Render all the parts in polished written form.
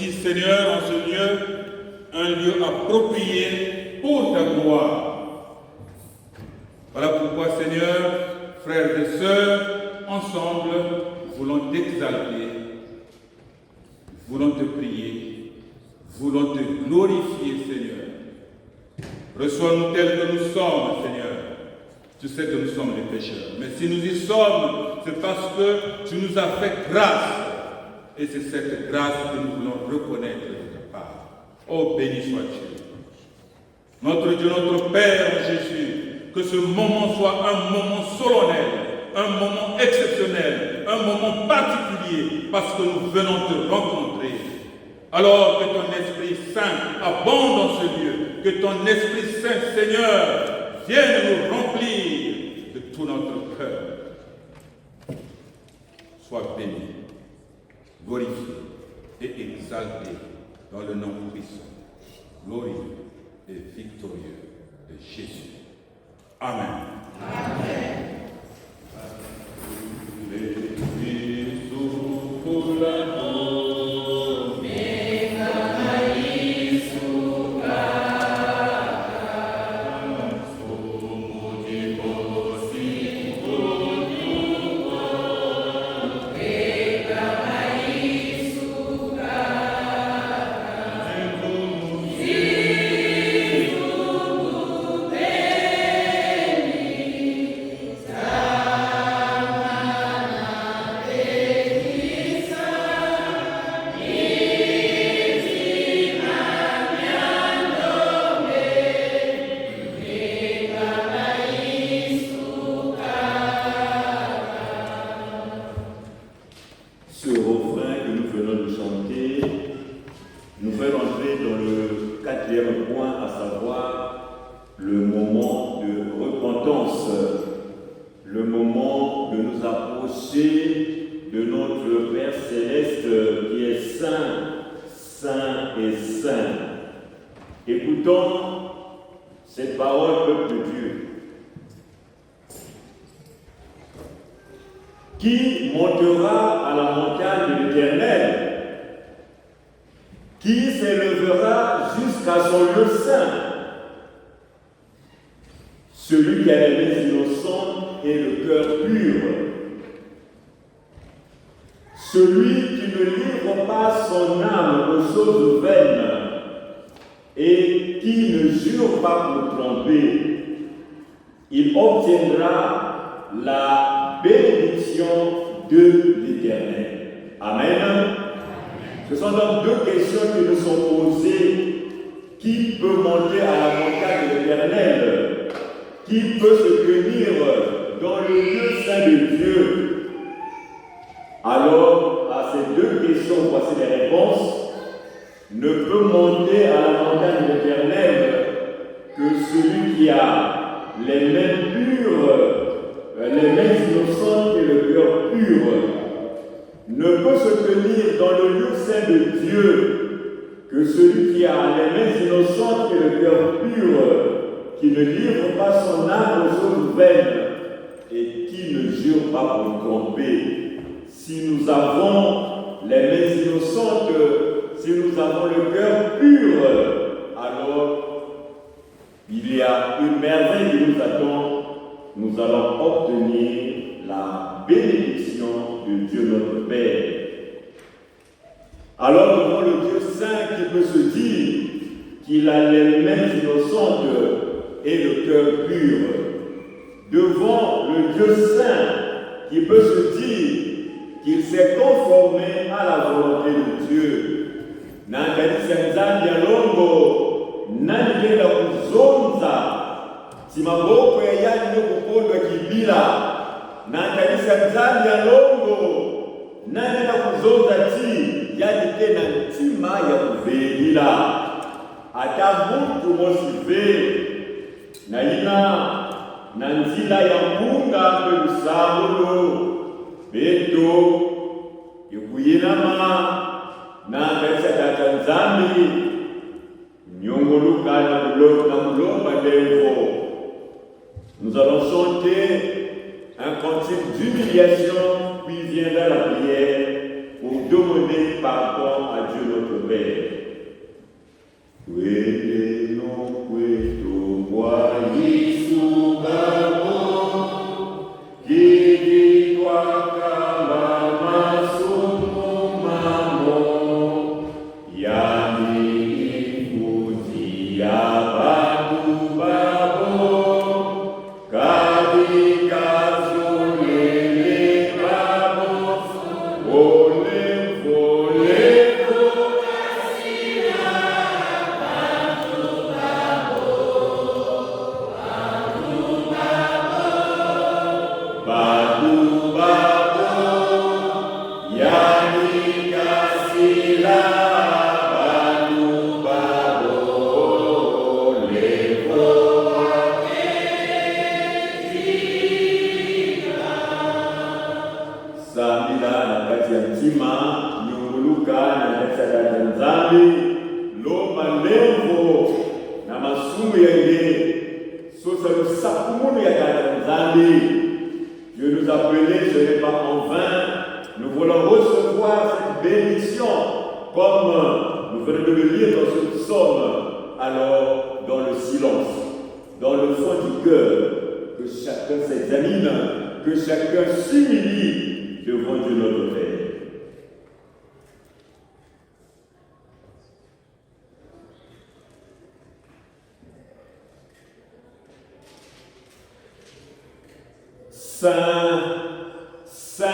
ici, Seigneur, en ce lieu, un lieu approprié pour ta gloire. Voilà pourquoi, Seigneur, frères et sœurs, ensemble, voulons t'exalter, voulons te prier, voulons te glorifier, Seigneur. Reçois-nous tels que nous sommes, Seigneur. Tu sais que nous sommes des pécheurs. Mais si nous y sommes, c'est parce que tu nous as fait grâce. Et c'est cette grâce que nous voulons reconnaître de ta part. Oh, béni sois-tu. Notre Dieu, notre Père Jésus, que ce moment soit un moment solennel, un moment exceptionnel, un moment particulier, parce que nous venons te rencontrer. Alors que ton Esprit Saint abonde dans ce lieu, que ton Esprit Saint, Seigneur, vienne nous remplir de tout notre cœur. Sois béni, glorifié et exalté dans le nom puissant, glorieux et victorieux de Jésus. Amen. Amen. Qui montera à la montagne de l'Éternel? Qui s'élèvera jusqu'à son lieu saint? Celui qui a les mains innocentes et le cœur pur. Celui qui ne livre pas son âme aux choses vaines et qui ne jure pas pour tromper, il obtiendra la bénédiction de l'Éternel. Amen. Ce sont donc deux questions qui nous sont posées. Qui peut monter à la montagne de l'Éternel? Qui peut se tenir dans le lieu saint de Dieu? Alors, à ces deux questions, voici les réponses. Ne peut monter à la montagne de l'Éternel que celui qui a les mains pures, les mains innocentes et le cœur pur. Ne peut se tenir dans le lieu saint de Dieu que celui qui a les mains innocentes et le cœur pur, qui ne livre pas son âme aux choses vaines et qui ne jure pas pour tromper. Si nous avons les mains innocentes, si nous avons le cœur pur, alors il y a une merveille qui nous attend. Nous allons obtenir la bénédiction de Dieu notre Père. Alors devant le Dieu saint qui peut se dire qu'il a les mains innocentes et le cœur pur, devant le Dieu saint qui peut se dire qu'il s'est conformé à la volonté de Dieu. Nangalisa nzambi ya longo, nangenda kuzonza, simaboko ya yani yokukondwa kibila. Nangalisa nzambi ya longo, nangenda kuzonza ti, yani tena ntima ya kuvelila. Ata muntu mosive, na ina, nanzila ya mpunga mpelusamulo, beto, yukuyinama, nangalisa tata nzambi, nyongoluka na mulomba levo. Nous allons chanter un cantique d'humiliation, puis viendra la prière pour demander pardon à Dieu notre Père. Nzambi, lomba lembo na masumu yenge, sosa lusakumunu ya kata Nzambi. Dieu nous appelait, ce n'est pas en vain. Nous voulons recevoir cette bénédiction comme nous venons de le lire dans ce psaume. Alors, dans le silence, dans le fond du cœur, que chacun s'examine, que chacun s'humilie devant Dieu notre Père. Saint, Saint,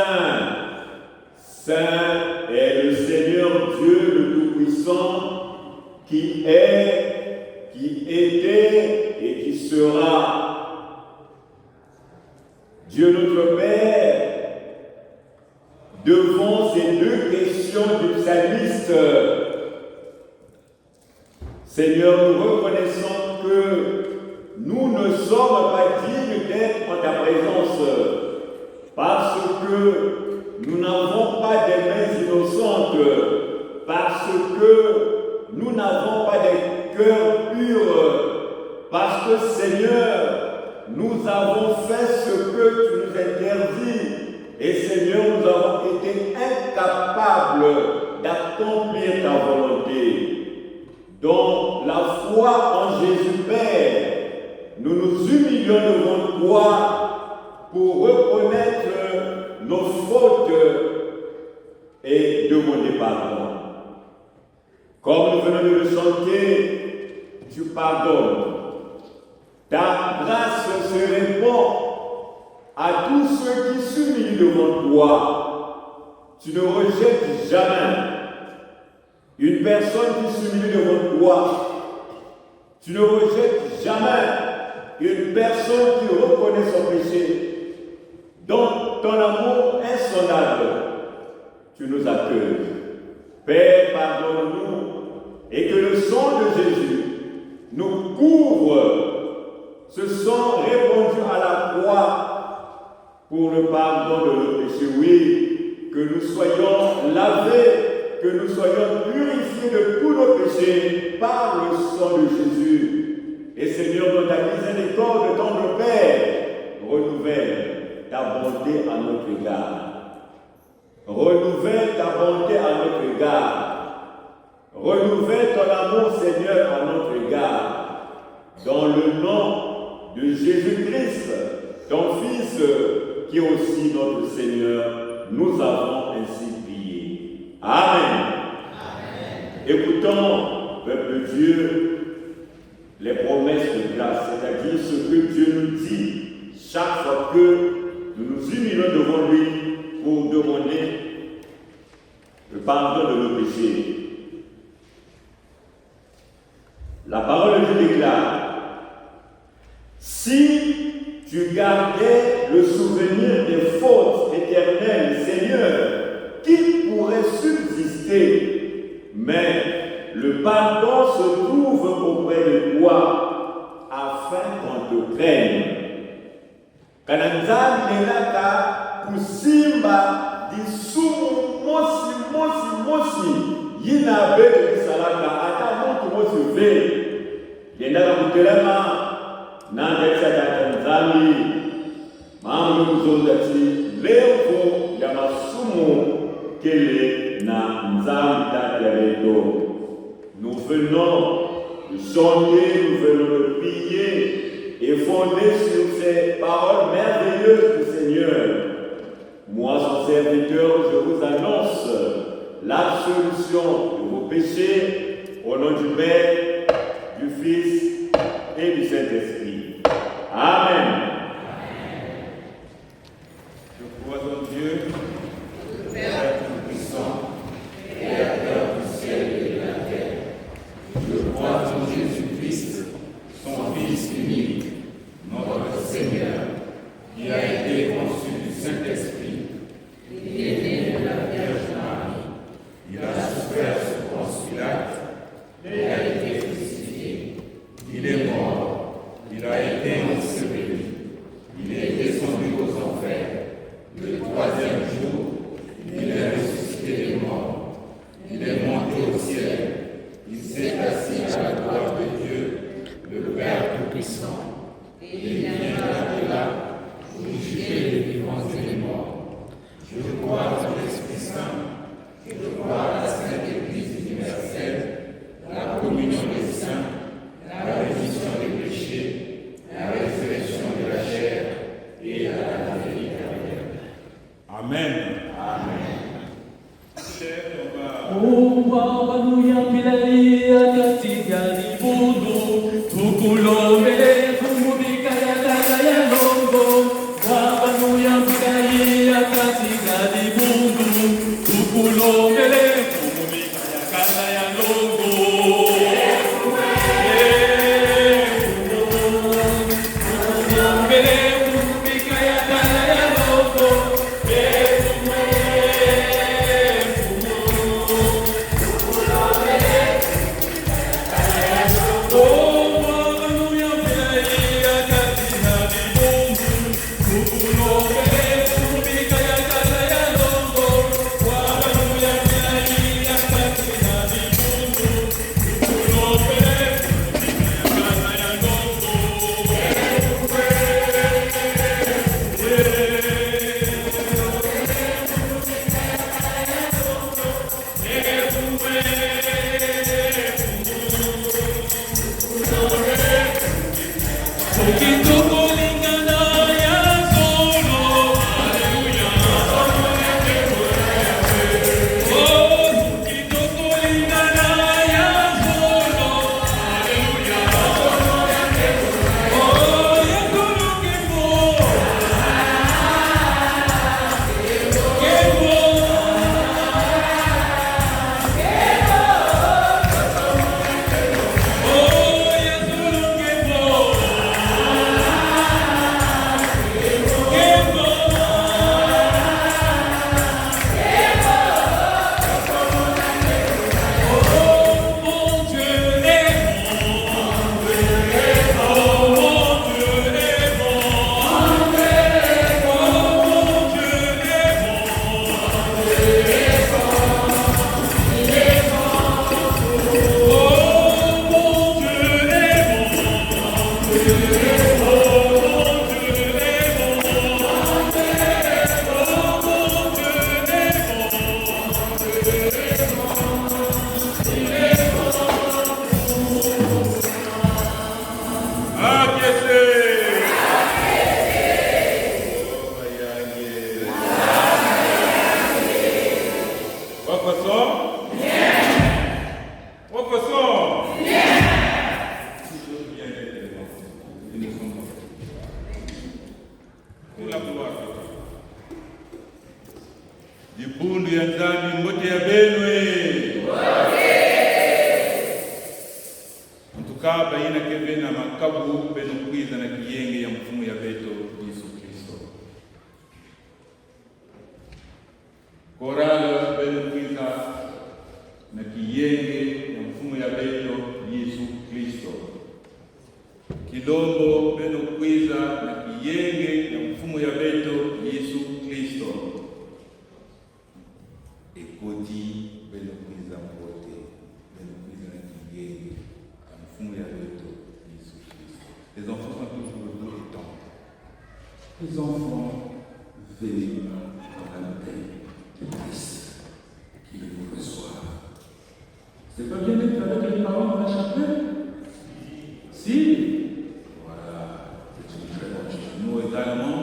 Saint est le Seigneur Dieu le Tout-Puissant, qui est, qui était et qui sera. Dieu notre Père, devant ces deux questions du psalmiste, Seigneur, nous reconnaissons que nous ne sommes pas dignes d'être en ta présence parce que nous n'avons pas des mains innocentes, parce que nous n'avons pas des cœurs purs, parce que Seigneur, nous avons fait ce que tu nous interdis et Seigneur, nous avons été incapables d'accomplir ta volonté. Donc, la foi en Jésus Père, nous nous humilions devant toi pour reconnaître nos fautes et demander pardon. Comme nous venons de le chanter, tu pardonnes. Ta grâce se répand à tous ceux qui s'humilient devant toi. Tu ne rejettes jamais une personne qui s'humilie devant toi. Tu ne rejettes jamais une personne qui reconnaît son péché. Dans ton amour insondable, tu nous accueilles. Père, pardonne-nous et que le sang de Jésus nous couvre. Ce sang répandu à la croix pour le pardon de nos péchés. Oui, que nous soyons lavés, que nous soyons purifiés de tous nos péchés par le sang de Jésus. Et Seigneur, dans ta miséricorde, ton Père, renouvelle ta bonté à notre égard. Renouvelle ta bonté à notre égard. Renouvelle ton amour, Seigneur, à notre égard. Dans le nom de Jésus-Christ, ton Fils, qui est aussi notre Seigneur, nous avons ainsi prié. Amen. Amen. Écoutons, peuple de Dieu, les promesses de grâce, c'est-à-dire ce que Dieu nous dit chaque fois que nous nous humilions devant lui pour demander le pardon de nos péchés. La parole de Dieu déclare: si tu gardais le souvenir des fautes éternelles, Seigneur, qui pourrait subsister? Mais le pardon se trouve auprès de toi, afin qu'on te craigne. Kananzali nenaka kusimba disumu mosi yina bebe salaka ata muntu mosi ve yendaga kutelema nandekisa Tanzania mambo mzondati levo ya masumu kele na nzambi tata ledo. Nous venons de chanter, nous venons de prier et fonder sur ces paroles merveilleuses du Seigneur. Moi, son serviteur, je vous annonce l'absolution de vos péchés au nom du Père, du Fils et du Saint-Esprit. Amen. Je crois en Dieu, le Père Tout-Puissant, Créateur du ciel et de la terre. Je crois en Jésus-Christ, son Fils unique, notre Seigneur, qui a été conçu du Saint-Esprit. Il est né de la Vierge Marie. Il a souffert sous Ponce Pilate. Il a été crucifié. Il est mort. Il a été enseveli. Il est descendu aux enfers. Le troisième jour, il est ressuscité des morts. Il est monté au ciel Antuka baina keve na makabu beno kwiza na kiyenge ya mfumu ya beto Yesu Kristo. Korala beno kwiza na kiyenge ya mfumu ya beto Yesu Kristo. Kilombo beno kwiza na kiyenge ya mfumu ya beto Yesu Kristo. Ekoti beno kwiza mbote beno kwiza na kiyenge ya mfumu ya beto Yesu Kristo. Les enfants sont toujours le dos du temps. Les enfants venez dans la paix du Christ qui vous reçoit. C'est pas bien d'être avec les parents dans la chapelle? Si. Voilà, c'est une très bonne chose. Nous également,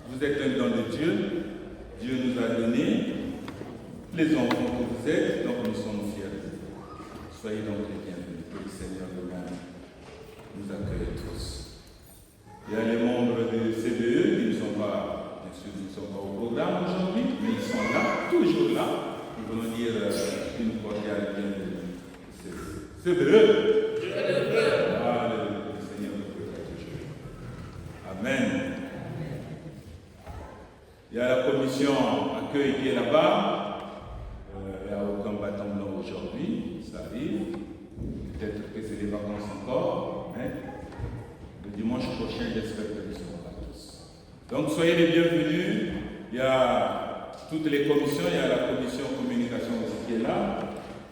vous êtes un don de Dieu. Dieu nous a donné les enfants que vous êtes, donc nous sommes fiers de vous. Soyez donc les bienvenus. Que le Seigneur lui-même nous accueille tous. Il y a les membres de CBE qui ne sont pas, bien sûr, ils ne sont pas au programme aujourd'hui, mais ils sont là, toujours là. Nous voulons dire une cordiale bienvenue. CBE. Ah, le Seigneur nous protège toujours. Amen. Il y a la commission accueil qui est là-bas. Il n'y a aucun bâton blanc aujourd'hui, ça arrive. Peut-être que c'est les vacances encore, mais le dimanche prochain, j'espère que nous serons là tous. Donc soyez les bienvenus. Il y a toutes les commissions, il y a la commission communication aussi qui est là.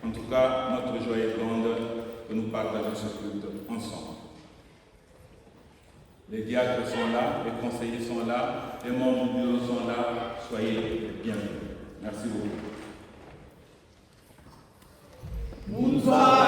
En tout cas, notre joie est grande que nous partageons ce culte ensemble. Les diacres sont là, les conseillers sont là, les membres du bureau sont là. Soyez les bienvenus. Merci beaucoup. Wow!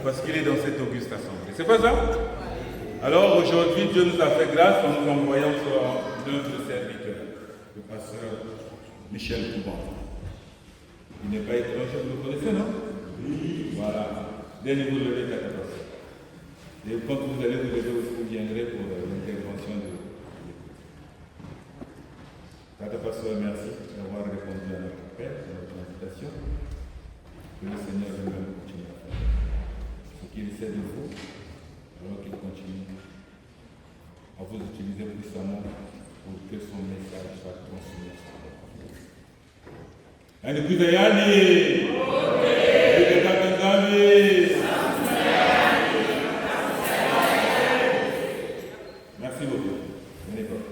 parce qu'il est dans cette auguste assemblée. C'est pas ça? Alors aujourd'hui, Dieu nous a fait grâce en nous envoyant notre serviteur, le pasteur Michel Couban. Il n'est pas étranger, vous le connaissez, non? Oui. Voilà. Dès que vous levez la capacité. Et quand vous allez vous lever, vous viendrez pour l'intervention de Tata Pasteur, merci d'avoir répondu à notre appel, à notre invitation. Que le Seigneur lui-même continue à faire ce qu'il sait de vous, alors qu'il continue à vous utiliser puissamment pour que son message soit transmis. And Kuzayani! Merci beaucoup. Bonne époque.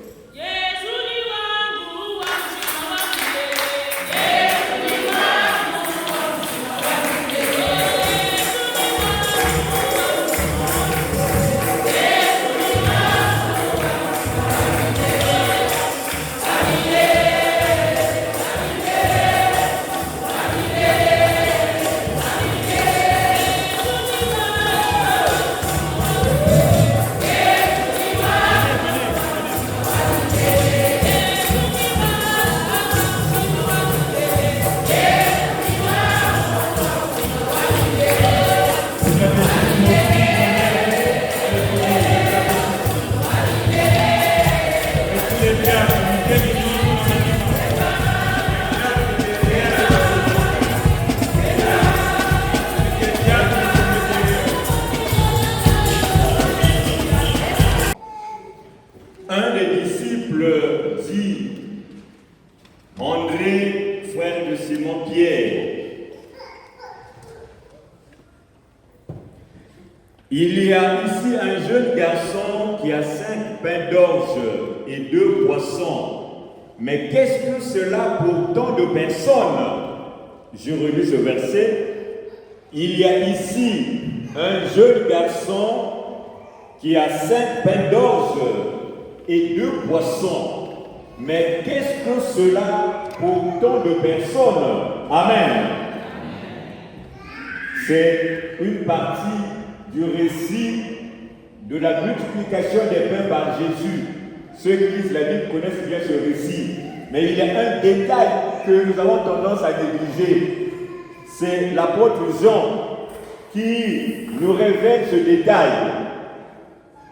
Un des disciples dit, André, frère de Simon-Pierre, il y a ici un jeune garçon qui a 5 pains d'orge et 2 poissons. Mais qu'est-ce que cela pour tant de personnes? Je relis ce verset. Il y a ici un jeune garçon qui a 5 pains d'orge et 2 poissons. Mais qu'est-ce que cela pour tant de personnes? Amen. C'est une partie du récit de la multiplication des pains par Jésus. Ceux qui lisent la Bible connaissent bien ce récit. Mais il y a un détail que nous avons tendance à négliger. C'est l'apôtre Jean qui nous révèle ce détail.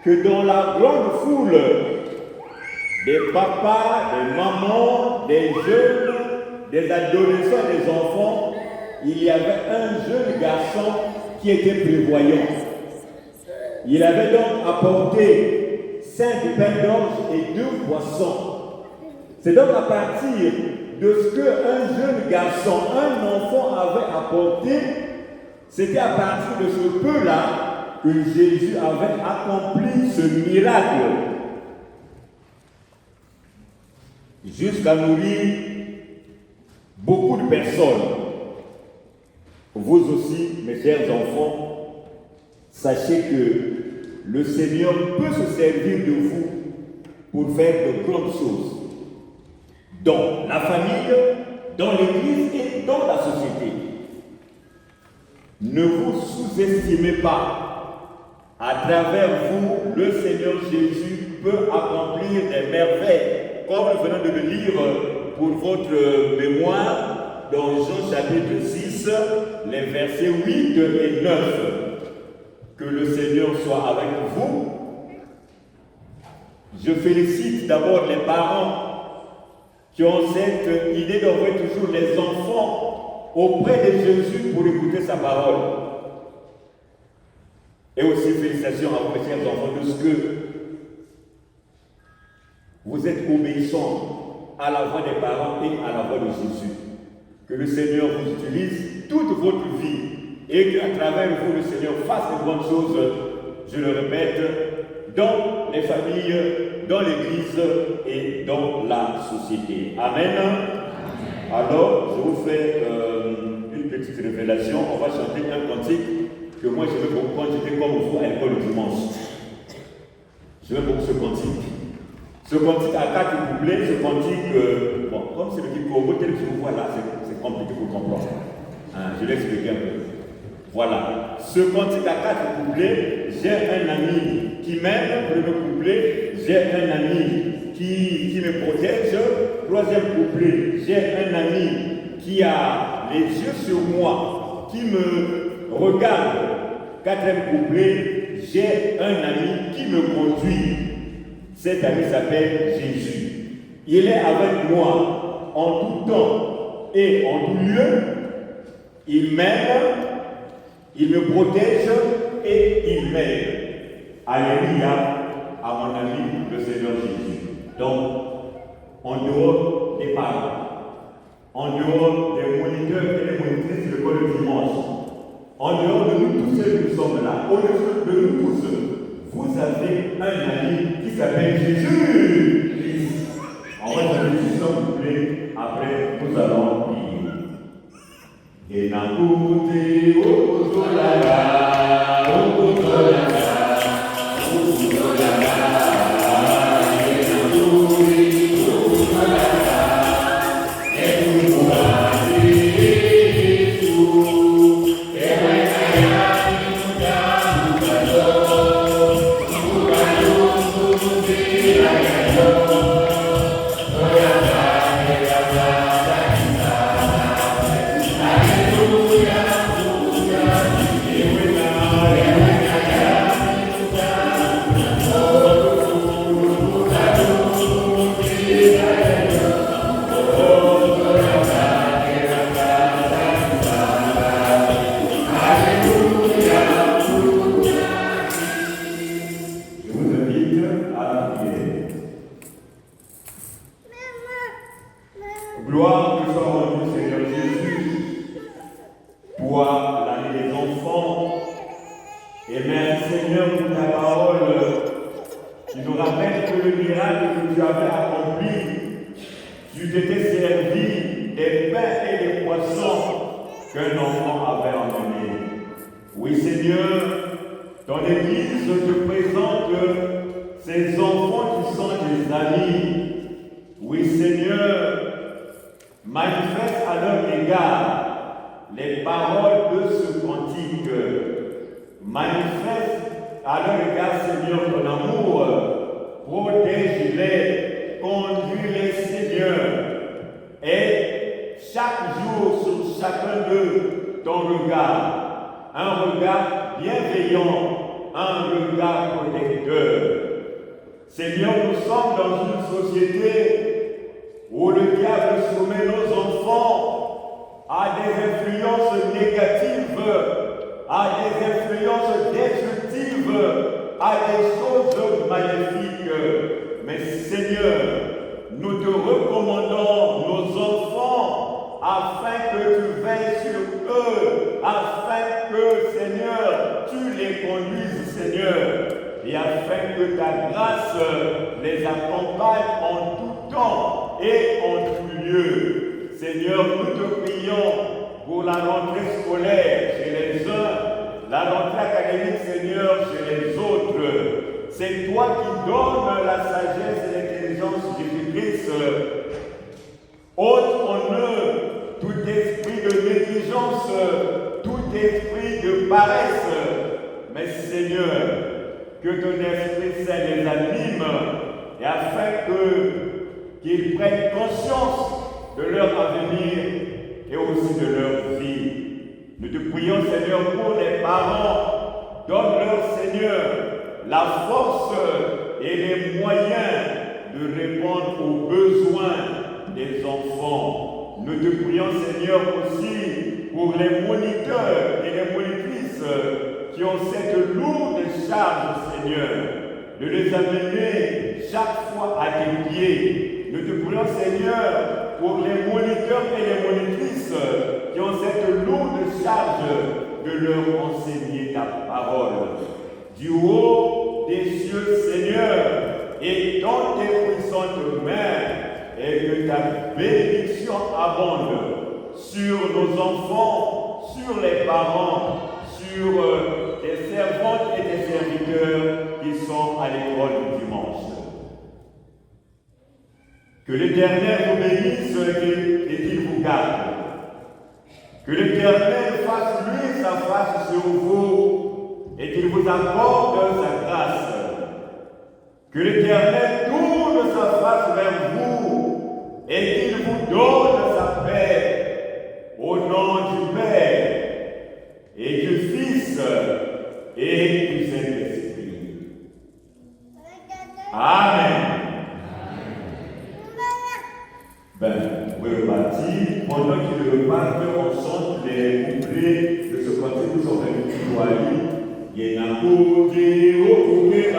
Que dans la grande foule, des papas, des mamans, des jeunes, des adolescents, des enfants, il y avait un jeune garçon qui était prévoyant. Il avait donc apporté 5 pains d'orge et 2 poissons. C'est donc à partir de ce qu'un jeune garçon, un enfant avait apporté, c'était à partir de ce peu-là que Jésus avait accompli ce miracle. Jusqu'à nourrir beaucoup de personnes. Vous aussi, mes chers enfants, sachez que le Seigneur peut se servir de vous pour faire de grandes choses dans la famille, dans l'église et dans la société. Ne vous sous-estimez pas. À travers vous, le Seigneur Jésus peut accomplir des merveilles, comme nous venons de le lire pour votre mémoire dans Jean chapitre 6, les versets 8 et 9. Que le Seigneur soit avec vous. Je félicite d'abord les parents qui ont cette idée d'envoyer toujours les enfants auprès de Jésus pour écouter sa parole. Et aussi félicitations à vous, mes chers enfants, de ce que vous êtes obéissants à la voix des parents et à la voix de Jésus. Que le Seigneur vous utilise toute votre vie et qu'à travers vous, le Seigneur fasse de grandes choses, je le répète, dans les familles, dans l'église et dans la société. Amen. Alors, je vous fais une petite révélation. On va chanter un cantique que moi je veux beaucoup quand j'étais comme vous à l'école le dimanche. Je veux beaucoup ce cantique. Ce cantique à 4 couplets, ce cantique, bon, comme c'est le Kikobo, tel que je vous vois là, c'est compliqué pour comprendre. Je vais expliquer un peu. Voilà. ce cantique à 4 couplets, j'ai un ami qui m'aime. Premier couplet, j'ai un ami qui me protège. Troisième couplet, j'ai un ami qui a les yeux sur moi, qui me regarde. Quatrième couplet, j'ai un ami qui me conduit. Cet ami s'appelle Jésus. Il est avec moi en tout temps et en tout lieu. Il m'aime, il me protège et il m'aide. Alléluia à mon ami le Seigneur Jésus. Donc, en dehors des parents, en dehors des moniteurs et des monitrices de l'école du dimanche, en dehors de nous tous ceux qui sommes là, au-dessus de nous tous, vous avez un ami qui s'appelle Jésus. On va se dire, s'il vous plaît, après nous allons prier. Et dans tout gloire te soit rendue, Seigneur Jésus, toi, l'année des enfants, et merci Seigneur pour ta parole qui nous rappelle que le miracle que tu avais accompli, tu t'étais servi des pains et des poissons qu'un enfant avait emmenés. Oui Seigneur, ton Église te présente ces enfants qui sont des amis. Oui Seigneur, manifeste à leur égard les paroles de ce cantique. Manifeste à leur égard, Seigneur, ton amour. Protège-les, conduis-les, Seigneur. Et chaque jour, sur chacun d'eux, ton regard. Un regard bienveillant, un regard protecteur. Seigneur, nous sommes dans une société où le diable soumet nos enfants à des influences négatives, à des influences destructives, à des choses maléfiques. Mais Seigneur, nous te recommandons nos enfants afin que tu veilles sur eux, afin que, Seigneur, tu les conduises, Seigneur, et afin que ta grâce les accompagne en tout temps et en tout lieu. Seigneur, nous te prions pour la rentrée scolaire chez les uns, la rentrée académique, Seigneur, chez les autres. C'est toi qui donnes la sagesse et l'intelligence de Jésus-Christ. Ôte en eux tout esprit de négligence, tout esprit de paresse. Mais Seigneur, que ton Esprit Saint les anime, et afin qu'ils prennent conscience de leur avenir et aussi de leur vie. Nous te prions, Seigneur, pour les parents. Donne-leur, Seigneur, la force et les moyens de répondre aux besoins des enfants. Nous te prions, Seigneur, aussi pour les moniteurs et les monitrices qui ont cette lourde charge, Seigneur, de les amener chaque fois à tes pieds. Nous te prions, Seigneur, pour les moniteurs et les monitrices qui ont cette lourde charge de leur enseigner ta parole. Du haut des cieux, Seigneur, et dans tes puissantes mains, et que ta bénédiction abonde sur nos enfants, sur les parents, sur tes servantes et tes serviteurs qui sont à l'école du dimanche. Que l'Éternel vous bénisse et qu'il vous garde. Que l'Éternel fasse fasse lui sa face sur vous et qu'il vous accorde sa grâce. Que l'Éternel tourne sa face vers vous et qu'il vous donne sa paix au nom du Père et du Fils et du Saint-Esprit. Amen. Ben, vous pouvez repartir. Pendant qu'il repart, on chante les couplets de ce cantique. Nous sommes venus du Royaume. Il y a un côté, au côté,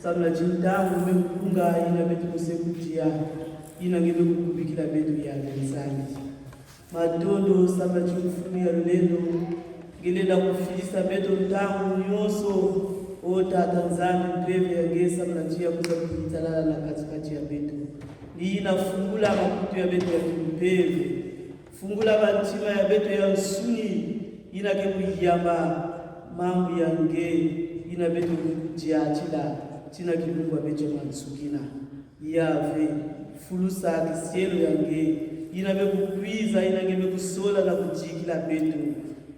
samla chintangu mekukunga ina betu kusekutia ina ngebe kukubikila betu ya genzani matondo samla chikufunia lulendo ngilela kufilisa betu ntangu nyoso ota tanzani mpeve ya gesa mnachia kuza kujitalala na katikati ya betu ni inafungula makutu ya betu ya kimpeve fungula bantima ya beto ya nsuni ina ke kuyamba mambo yange ina beto kujiachila tina kilungwa beto mansukina yave fulusa kisielo yange ina be kukwiza ina ngebe kusola na kujikila beto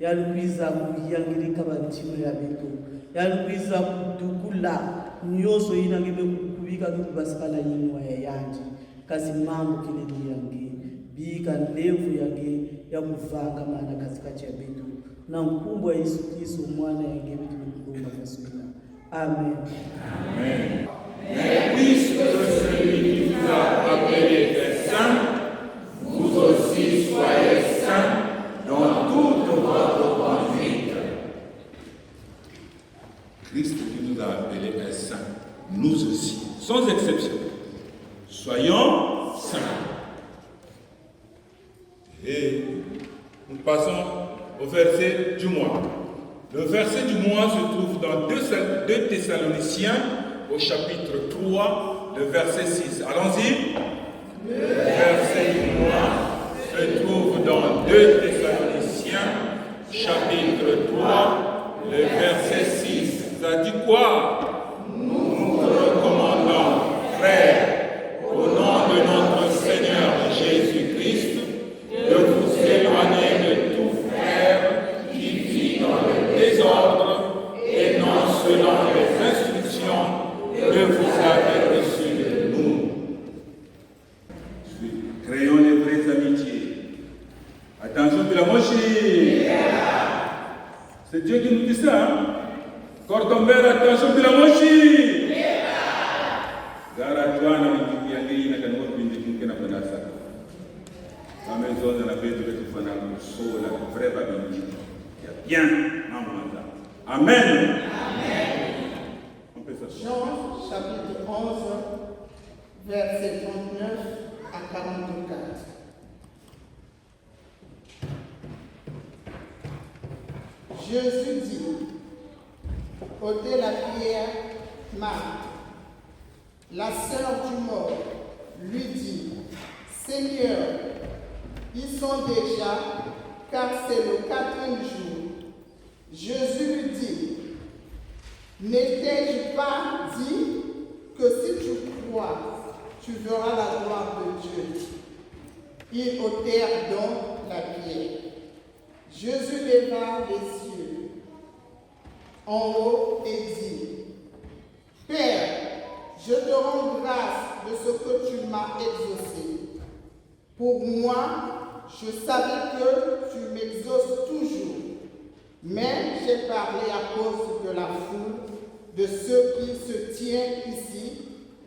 yalukwiza kuyangilika bantima ya beto yalukwiza kudukula nyoso ina ngebe kukubika kubasikala yinwa ya yanje kazi mambo kile yange bika ndevu yange ya kuvanga maana katikati ya betu na mkumbwa Yesu Kristo mwana yange mtukufu mafasula. Amen. Amen. Mais puisque celui qui vous a appelé est saint, vous aussi soyez saints dans toute votre conduite. Christ qui nous a appelés est saint, nous aussi, sans exception. Soyons saints. Et nous passons au verset du mois. Le verset du mois se trouve dans 2 Thessaloniciens au chapitre 3, le verset 6. Allons-y. Le verset du mois se trouve dans 2 Thessaloniciens chapitre 3, le verset 6. Ça dit quoi? Nous te recommandons, frères, au nom de notre Seigneur Jésus-Christ, de vous éloigner de tout frère qui vit dans le désordre et non selon les instructions que vous avez reçues de nous. Créons les vraies amitiés. Attention, de la mochie. C'est Dieu qui nous dit ça. Hein? Cordombert, attention, de la mochie. Gara Joana, qui a dit qu'il y a un la maison de la paix de l'Éternel, la vraie Babylone. Il y a bien un mandat. Amen. On peut s'asseoir. Jean chapitre 11, verset 39 à 44. Jésus dit, ôtez la pierre, Marthe. La sœur du mort lui dit, Seigneur, ils sont déjà, car c'est le 4e jour. Jésus lui dit, n'étais-je pas dit que si tu crois, tu verras la gloire de Dieu? Ils ôtèrent donc la pierre. Jésus leva les yeux en haut et dit, Père, je te rends grâce de ce que tu m'as exaucé. Pour moi, je savais que tu m'exauces toujours, mais j'ai parlé à cause de la foule, de ceux qui se tiennent ici,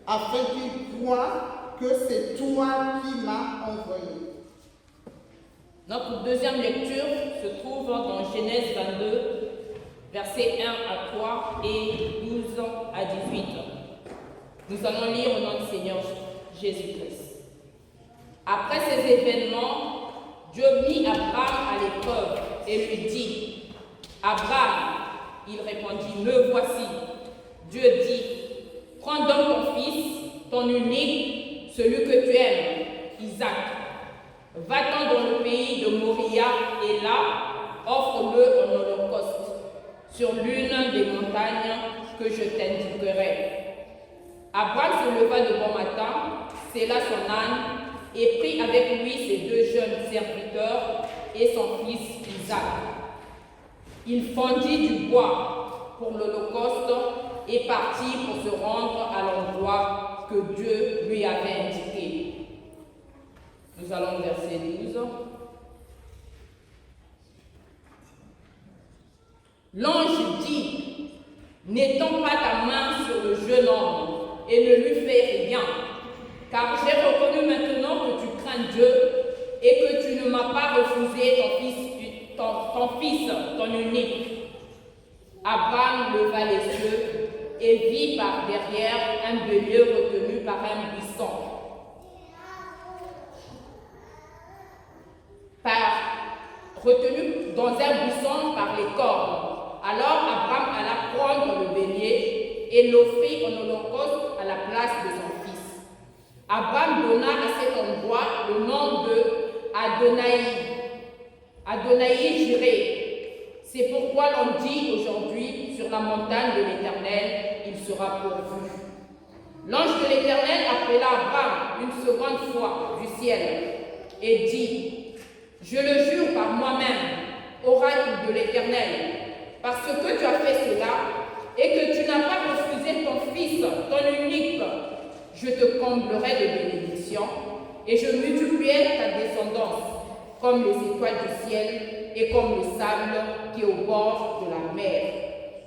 afin qu'ils croient que c'est toi qui m'as envoyé. Notre deuxième lecture se trouve dans Genèse 22, versets 1 à 3 et 12 à 18. Nous allons lire au nom du Seigneur Jésus-Christ. Après ces événements, Dieu mit Abraham à l'épreuve et lui dit, Abraham, il répondit, me voici. Dieu dit, prends donc ton fils, ton unique, celui que tu aimes, Isaac. Va-t'en dans le pays de Moria et là, offre-le en holocauste sur l'une des montagnes que je t'indiquerai. Abraham se leva de bon matin, sella son âne et prit avec lui ses 2 jeunes serviteurs et son fils Isaac. Il fendit du bois pour l'holocauste et partit pour se rendre à l'endroit que Dieu lui avait indiqué. Nous allons au verset 12. L'ange dit, n'étends pas ta main sur le jeune homme et ne lui fais rien, car j'ai reconnu maintenant que tu crains Dieu et que tu ne m'as pas refusé ton fils, ton unique. Abraham leva les yeux et vit par derrière un bélier retenu par un buisson. Retenu dans un buisson par les cornes. Alors Abraham alla prendre le bélier et l'offrit en holocauste à la place de son fils. Abraham donna à cet endroit le nom de Adonai Jireh. C'est pourquoi l'on dit aujourd'hui, sur la montagne de l'Éternel, il sera pourvu. L'ange de l'Éternel appela Abraham une seconde fois du ciel et dit, je le jure par moi-même, oracle de l'Éternel, parce que tu as fait cela et que tu n'as pas refusé ton fils, ton unique, je te comblerai de bénédictions et je multiplierai ta descendance comme les étoiles du ciel et comme le sable qui est au bord de la mer.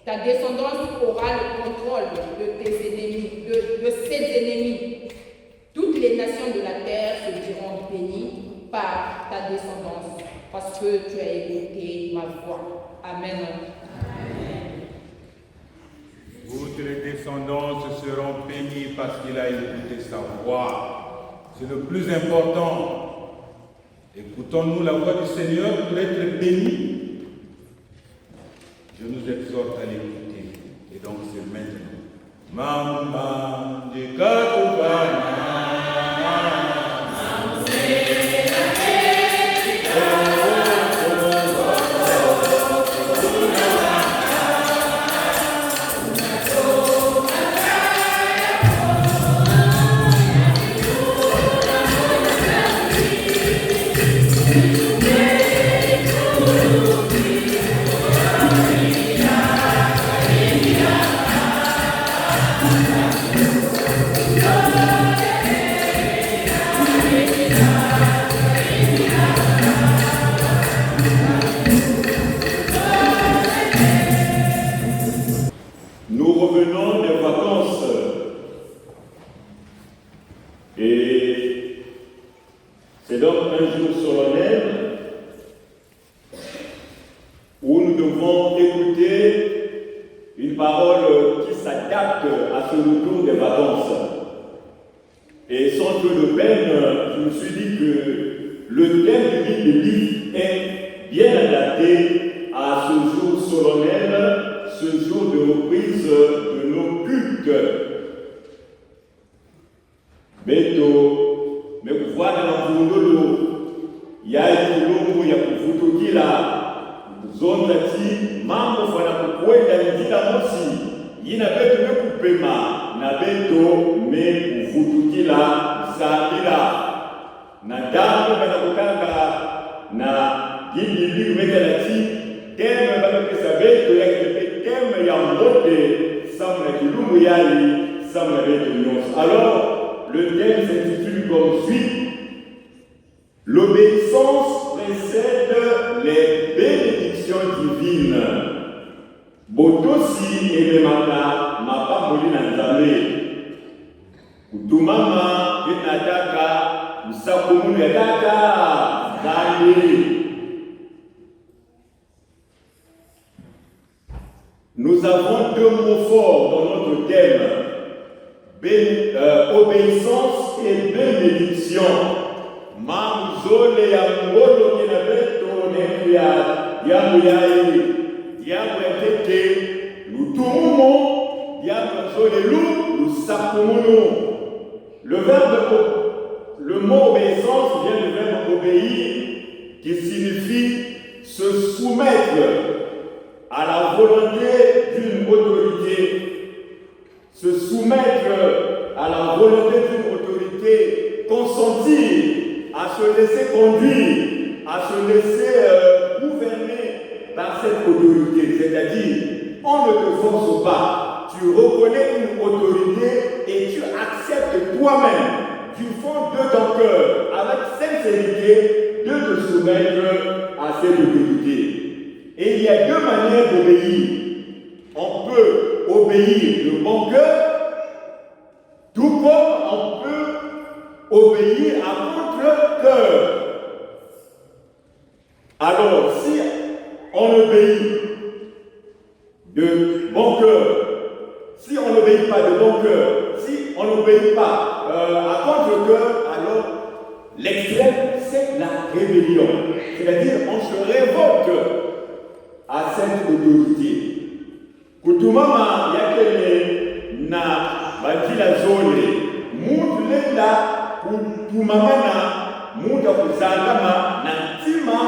Ta descendance aura le contrôle de tes ennemis, de ses ennemis. Toutes les nations de la terre se diront bénies par ta descendance, parce que tu as écouté ma voix. Amen. Toutes les descendances seront bénies parce qu'il a écouté sa voix. C'est le plus important. Écoutons-nous la voix du Seigneur pour être bénis. Je nous exhorte à l'écouter. Et donc c'est maintenant. Mama de Katubana. Nous revenons des vacances et c'est donc un jour solennel où nous devons écouter une parole qui s'adapte à ce retour des vacances. Et sans peu de peine, je me suis dit que le thème du livre est bien adapté à ce jour solennel, ce jour de reprise de nos cultes. Beto, mais voilà dans l'envol, il y a un long il y a pour vous qui la zone là-dessus, mambo fana pour quoi il a dit la mosi, il n'a pas de coupé na beto, mais pour vous qui la zabila, na dame na kukanga na gili ligu mekalati, thème ba pesa beto ya thème ya mbote, samna kilungu yali, samna beto nyonso. Alors le thème s'intitule comme suit: l'obéissance précède les bénédictions divines. Botosi ebemaka mapamboli na nzambe. Kutumama yenataka usakumunu yataka nzambe. Nous avons deux mots forts dans notre thème: obéissance et bénédiction. Mamzole ya ngolo kina beto nekuya yangu yai yangu etete lutumumo yangu zole lu lusakumuno. Le mot obéissance vient du verbe obéir, qui signifie se soumettre à la volonté d'une autorité, se soumettre à la volonté d'une autorité, consentir à se laisser conduire, à se laisser gouverner par cette autorité. C'est-à-dire, on ne te force pas, tu reconnais une autorité et tu acceptes toi-même, du fond de ton cœur, avec sincérité, de te soumettre à cette autorité. Et il y a deux manières d'obéir. On peut obéir de bon cœur, tout comme on peut obéir à contre-cœur. Alors, si on obéit de bon cœur, si on n'obéit pas de bon cœur, si on n'obéit pas à contre-cœur, alors l'extrême, c'est la rébellion. C'est-à-dire, on se révolte à cette autorité. Kutumama yakele na bajila zone, mutu lenda kutumamana muda kuzangama na ntima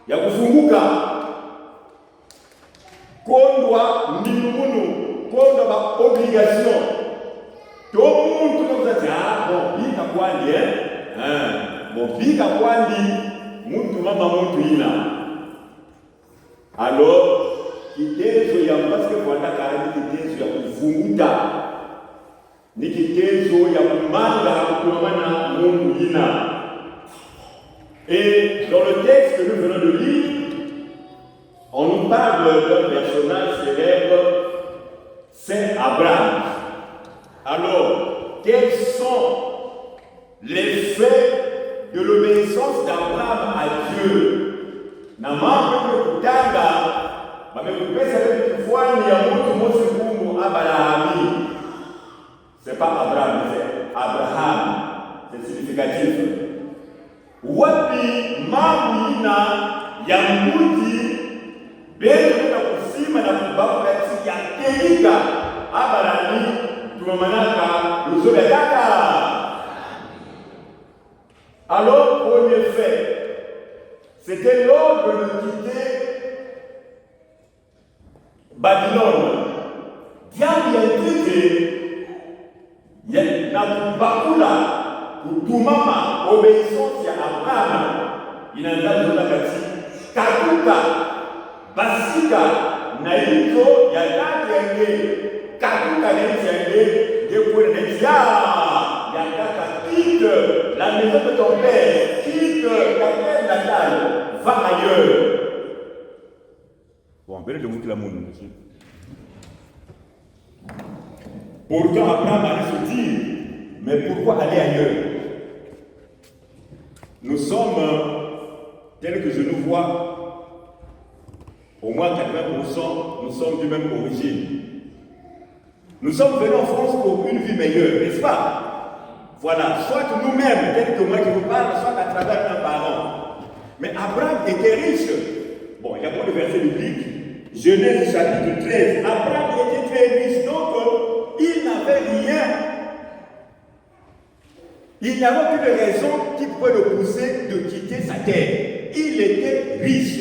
ya kufunguka kondwa ndimunu kondwa ba obligation to muntu kozazi bon bika kwandi bon bika kwandi muntu mama muntu ina alors kitezo ya parce que kwanda kali kitezo ya kufunguka ni kitezo ya kumanga kutomana muntu ina. Et dans le texte que nous venons de lire, on nous parle d'un personnage célèbre, c'est Abraham. Alors, quels sont les faits de l'obéissance d'Abraham à Dieu? C'est pas Abraham, c'est Abraham. C'est significatif. Wapi mamina ya mbuti bendo na kusima na kubabu kati ya kelika abarani tumamanaka luzola kaka. Alors premier fait, c'était l'ordre de quitter Babylone. Diable ya na bakula kutumama obéissance ya Abraham inaanza kutoka kati katuka basika na hizo ya kati yange katuka neti yange ngekwe neti ya kaka quitte la maison de ton père, quitte ta terre natale, va ailleurs. Bon, on peut le montrer la monde aussi. Pourtant Abraham allait se dire, mais pourquoi aller ailleurs? Nous sommes, tels que je nous vois, au moins 80%, nous sommes du même origine. Nous sommes venus en France pour une vie meilleure, n'est-ce pas? Voilà, soit nous-mêmes, tel que moi qui vous parle, soit à travers un parent. Mais Abraham était riche. Bon, il y a pas de verset biblique. Genèse chapitre 13. Abraham était très riche, donc il n'avait rien. Il n'y avait aucune raison qui pouvait le pousser de quitter sa terre. Il était riche.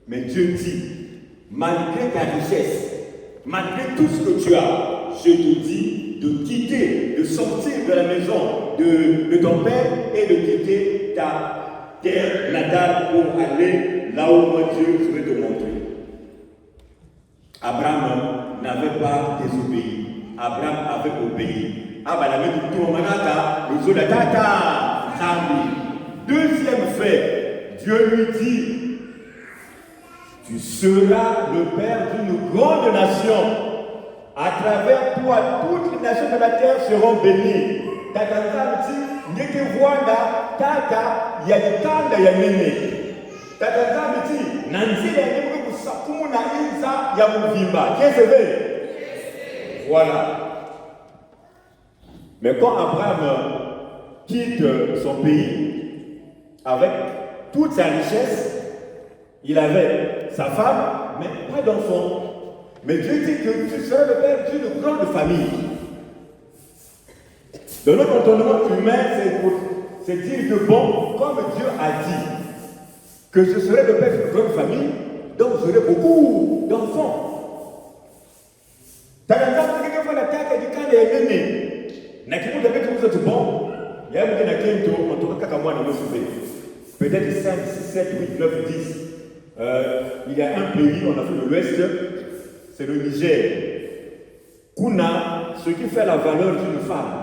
Mais Dieu dit, malgré ta richesse, malgré tout ce que tu as, je te dis de quitter, de sortir de la maison de ton père et de quitter ta terre natale pour aller là où moi Dieu je vais te montrer. Abraham n'avait pas désobéi. Abraham avait obéi. Deuxième fait, Dieu lui dit, tu seras le père d'une grande nation. À travers toi, toutes les nations de la terre seront bénies. Voilà. Mais quand Abraham quitte son pays avec toute sa richesse, il avait sa femme, mais pas d'enfant. Mais Dieu dit que tu seras le père d'une grande famille. De notre entendement humain, c'est dire que bon, comme Dieu a dit que je serai le père d'une grande famille, donc j'aurai beaucoup d'enfants. Peut-être 5, 6, 7, 8, 9, 10. Il y a un pays en Afrique de l'Ouest, c'est le Niger. Kuna, ce qui fait la valeur d'une femme.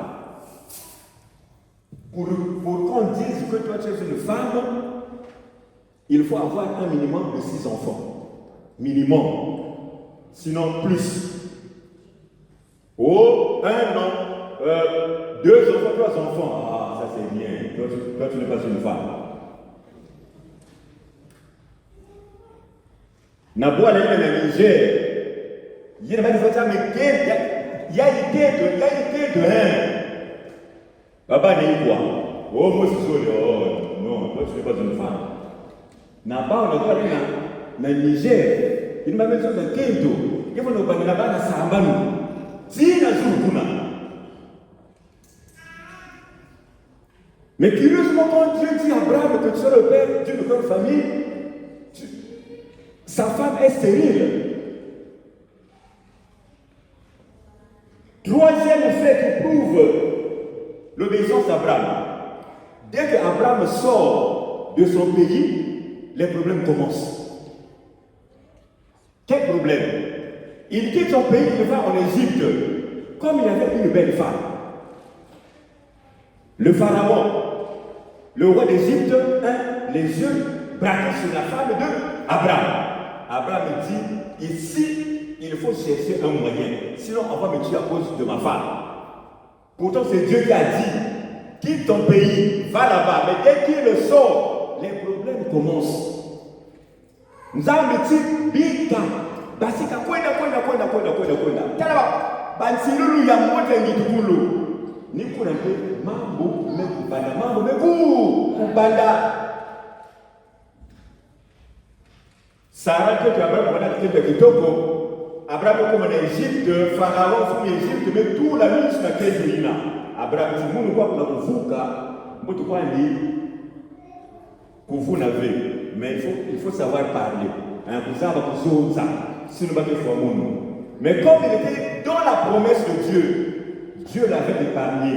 Pour qu'on dise que toi tu es une femme, il faut avoir un minimum de 6 enfants. Minimum. Sinon plus. Oh, 1 an, 2 enfants, 3 enfants. Ah, ça c'est bien. Toi tu n'es pas une femme. Naboua la Niger. Il y a idée de un. Papa n'est quoi? Oh, moi c'est sûr, oh, non, toi tu n'es pas une femme. Naboua, on a aller dans le Niger. Il m'a besoin d'un kendo. Il faut nous parler là-bas dans Sambanu. Si, na Zurukuna. Mais curieusement, Justement, quand Dieu dit à Abraham que tu es le père d'une grande famille, sa femme est stérile. Troisième fait qui prouve l'obéissance d'Abraham. Dès qu'Abraham sort de son pays, les problèmes commencent. Quel problème? Il quitte son pays, il va en Égypte, comme il avait une belle femme. Le pharaon, le roi d'Égypte, les yeux braqués sur la femme d'Abraham. Abraham dit, ici, il faut chercher un moyen, sinon on va me tuer à cause de ma femme. Pourtant, c'est Dieu qui a dit, quitte ton pays, va là-bas. Mais dès qu'il sort, les problèmes commencent. Nous avons dit, bika, basika, kwenda. Talaba, bansilulu ya mwote ngitukulu. Ni kuna mpe, mambo meku, kubanda. Sarah, que Abraham a dit que Kitoko, Abraham comme en Égypte, Pharaon fou Égypte, mais tout la mise sur la quête de l'Ina. Abraham dit, nous quoi pour la kuvuka, nous quoi dit, que vous n'avez, mais il faut savoir parler. Un cousin va vous ça, si nous battons pour nous. Mais comme il était dans la promesse de Dieu, Dieu l'avait épargné.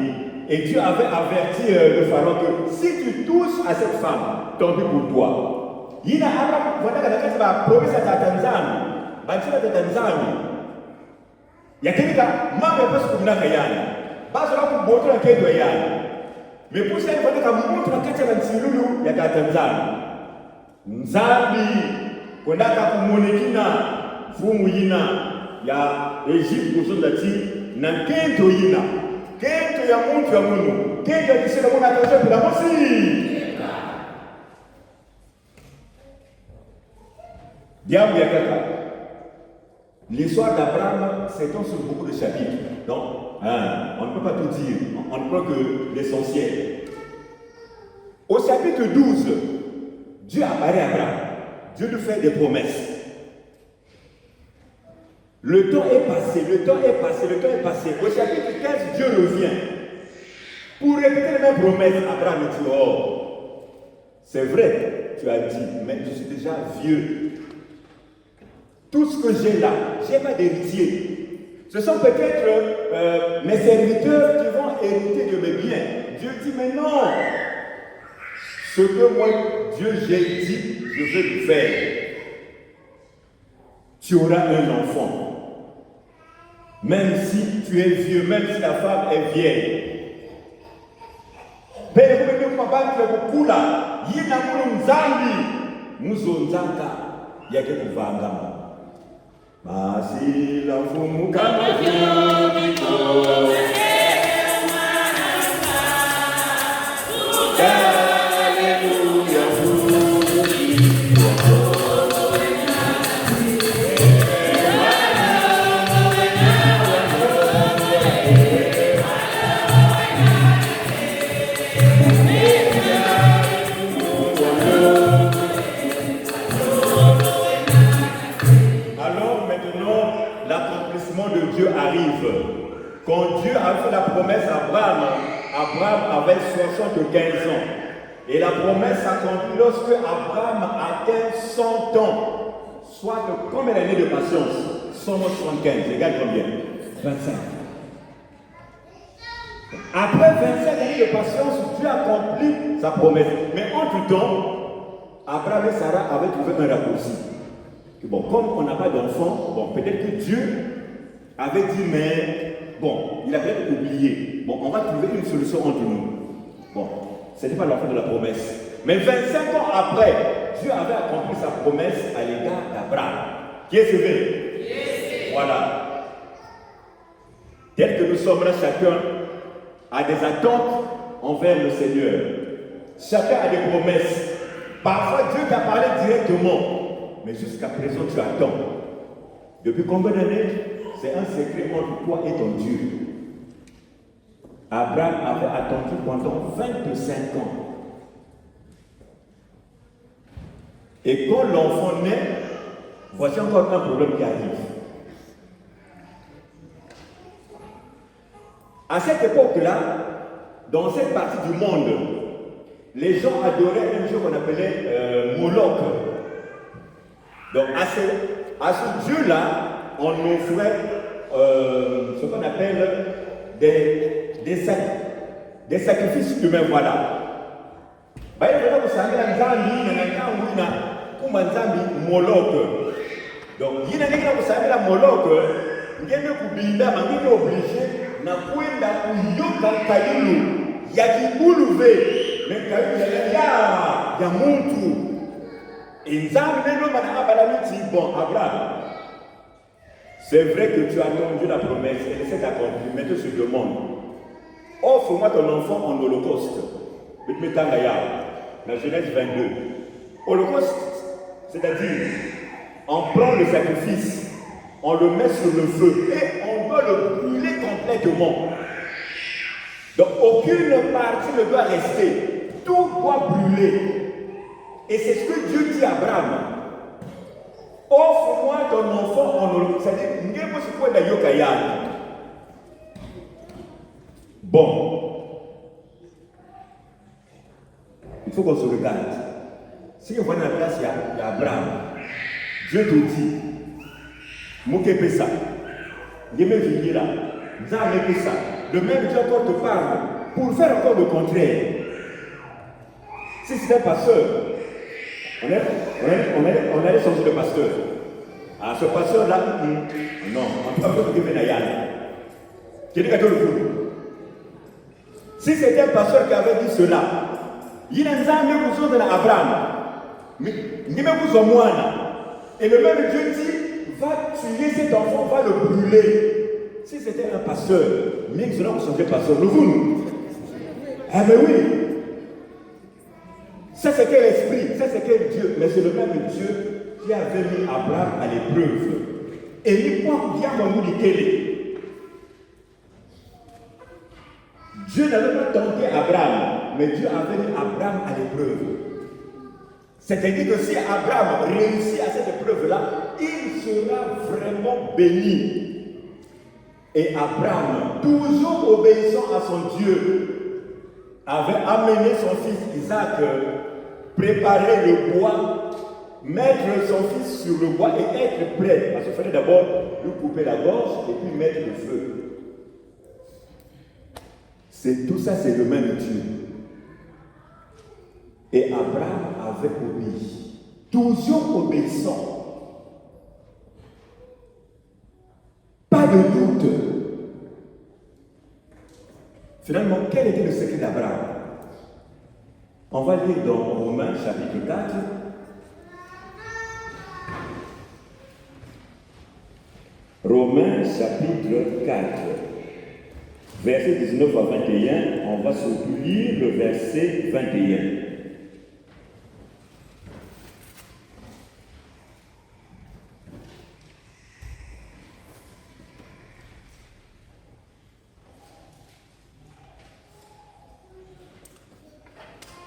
Et Dieu avait averti le Pharaon que si tu touches à cette femme, tant pis pour toi. Il y a une promesse à Tanzanie. Il y a quelqu'un qui m'a fait ce que vous n'avez pas. Mais pour ça, il faut que vous montrez qu'il y a Tanzanie. Nzambi, kondaka kumonekina, fumu yina, ya Egypte kusondati, na kento yina. Kento ya muntu ya munu. Kento ya kisela muna atosha pila mosi. Diable ya kaka. L'histoire d'Abraham s'étend sur beaucoup de chapitres. Donc, on ne peut pas tout dire. On ne prend que l'essentiel. Au chapitre 12, Dieu apparaît à Abraham. Dieu lui fait des promesses. Le temps est passé. Au chapitre 15, Dieu revient. Pour répéter les mêmes promesses, Abraham dit, oh, c'est vrai, tu as dit, mais je suis déjà vieux. Tout ce que j'ai là, je n'ai pas d'héritier. Ce sont peut-être mes serviteurs qui vont hériter de mes biens. Dieu dit, mais non. Ce que moi, Dieu, j'ai dit, je vais le faire. Tu auras un enfant. Même si tu es vieux, même si la femme est vieille. Père, vous me dites, vous là, il y a un Nzambi, Muzonzaka, il y a quelques vangama. Masi la fumu kama vyo. Dieu arrive. Quand Dieu a fait la promesse à Abraham, Abraham avait 75 ans. Et la promesse s'accomplit lorsque Abraham atteint 100 ans. Soit de combien d'années de patience? 175, égale combien? 25. Après 25 années de patience, Dieu accomplit sa promesse. Mais entre-temps, Abraham et Sarah avaient trouvé un raccourci. Bon, comme on n'a pas d'enfant, bon, peut-être que Dieu avait dit, mais bon, il a peut-être oublié. Bon, on va trouver une solution entre nous. Bon, ce n'était pas la fin de la promesse. Mais 25 ans après, Dieu avait accompli sa promesse à l'égard d'Abraham. Qui est sauvé? Yes. Voilà. Tel que nous sommes là, chacun a des attentes envers le Seigneur. Chacun a des promesses. Parfois, Dieu t'a parlé directement. Mais jusqu'à présent, tu attends. Depuis combien d'années? C'est un secret entre toi et ton Dieu. Abraham avait attendu pendant 25 ans. Et quand l'enfant naît, voici encore un problème qui arrive. À cette époque-là, dans cette partie du monde, les gens adoraient un dieu qu'on appelait Moloch. Donc à ce dieu-là, on offrait ce qu'on appelle des sacrifices humains, voilà. Moloch. Donc, il y a des gens qui savent Moloch, il y a des gens qui sont obligés il y a qui boulevé, mais il y a Muntu. Et bon, Abraham, c'est vrai que tu as attendu la promesse, elle s'est accomplie, mais tu te demandes, offre-moi ton enfant en holocauste. La Genèse 22. Holocauste, c'est-à-dire, on prend le sacrifice, on le met sur le feu et on doit le brûler complètement. Donc aucune partie ne doit rester, tout doit brûler. Et c'est ce que Dieu dit à Abraham. Offre-moi ton enfant en holocauste. C'est-à-dire, bon, il faut qu'on se regarde. Si on voit dans la place, il y a Abraham. Dieu te dit, Mouképé ça, Yémé Vigila, Nzamé ça. Le même Dieu encore te parle pour faire encore le contraire. Si c'est un pasteur, on allait changer de pasteur. Ah, ce pasteur-là, non, on ne peut pas dire Benayal. Qui dit que si c'était un pasteur qui avait dit cela, il n'a jamais besoin d'Abraham. Mais il n'a pas besoin de moi. Et le même Dieu dit, va tuer cet enfant, va le brûler. Si c'était un pasteur, mieux que cela, vous changez pasteur. Nous. Ah mais oui. Ça c'est quel esprit, ça c'est quel Dieu. Mais c'est le même Dieu qui avait mis Abraham à l'épreuve. Et il prend bien mon nous dit Dieu n'avait pas tenté Abraham, mais Dieu avait mis Abraham à l'épreuve. C'est-à-dire que si Abraham réussit à cette épreuve-là, il sera vraiment béni. Et Abraham, toujours obéissant à son Dieu, avait amené son fils Isaac, préparer le bois, mettre son fils sur le bois et être prêt. Parce qu'il fallait d'abord lui couper la gorge et puis mettre le feu. Tout ça, c'est le même Dieu. Et Abraham avait obéi, toujours obéissant. Pas de doute. Finalement, quel était le secret d'Abraham? On va lire dans Romains chapitre 4. Romains chapitre 4. Verset 19 à 21, on va surtout lire le verset 21.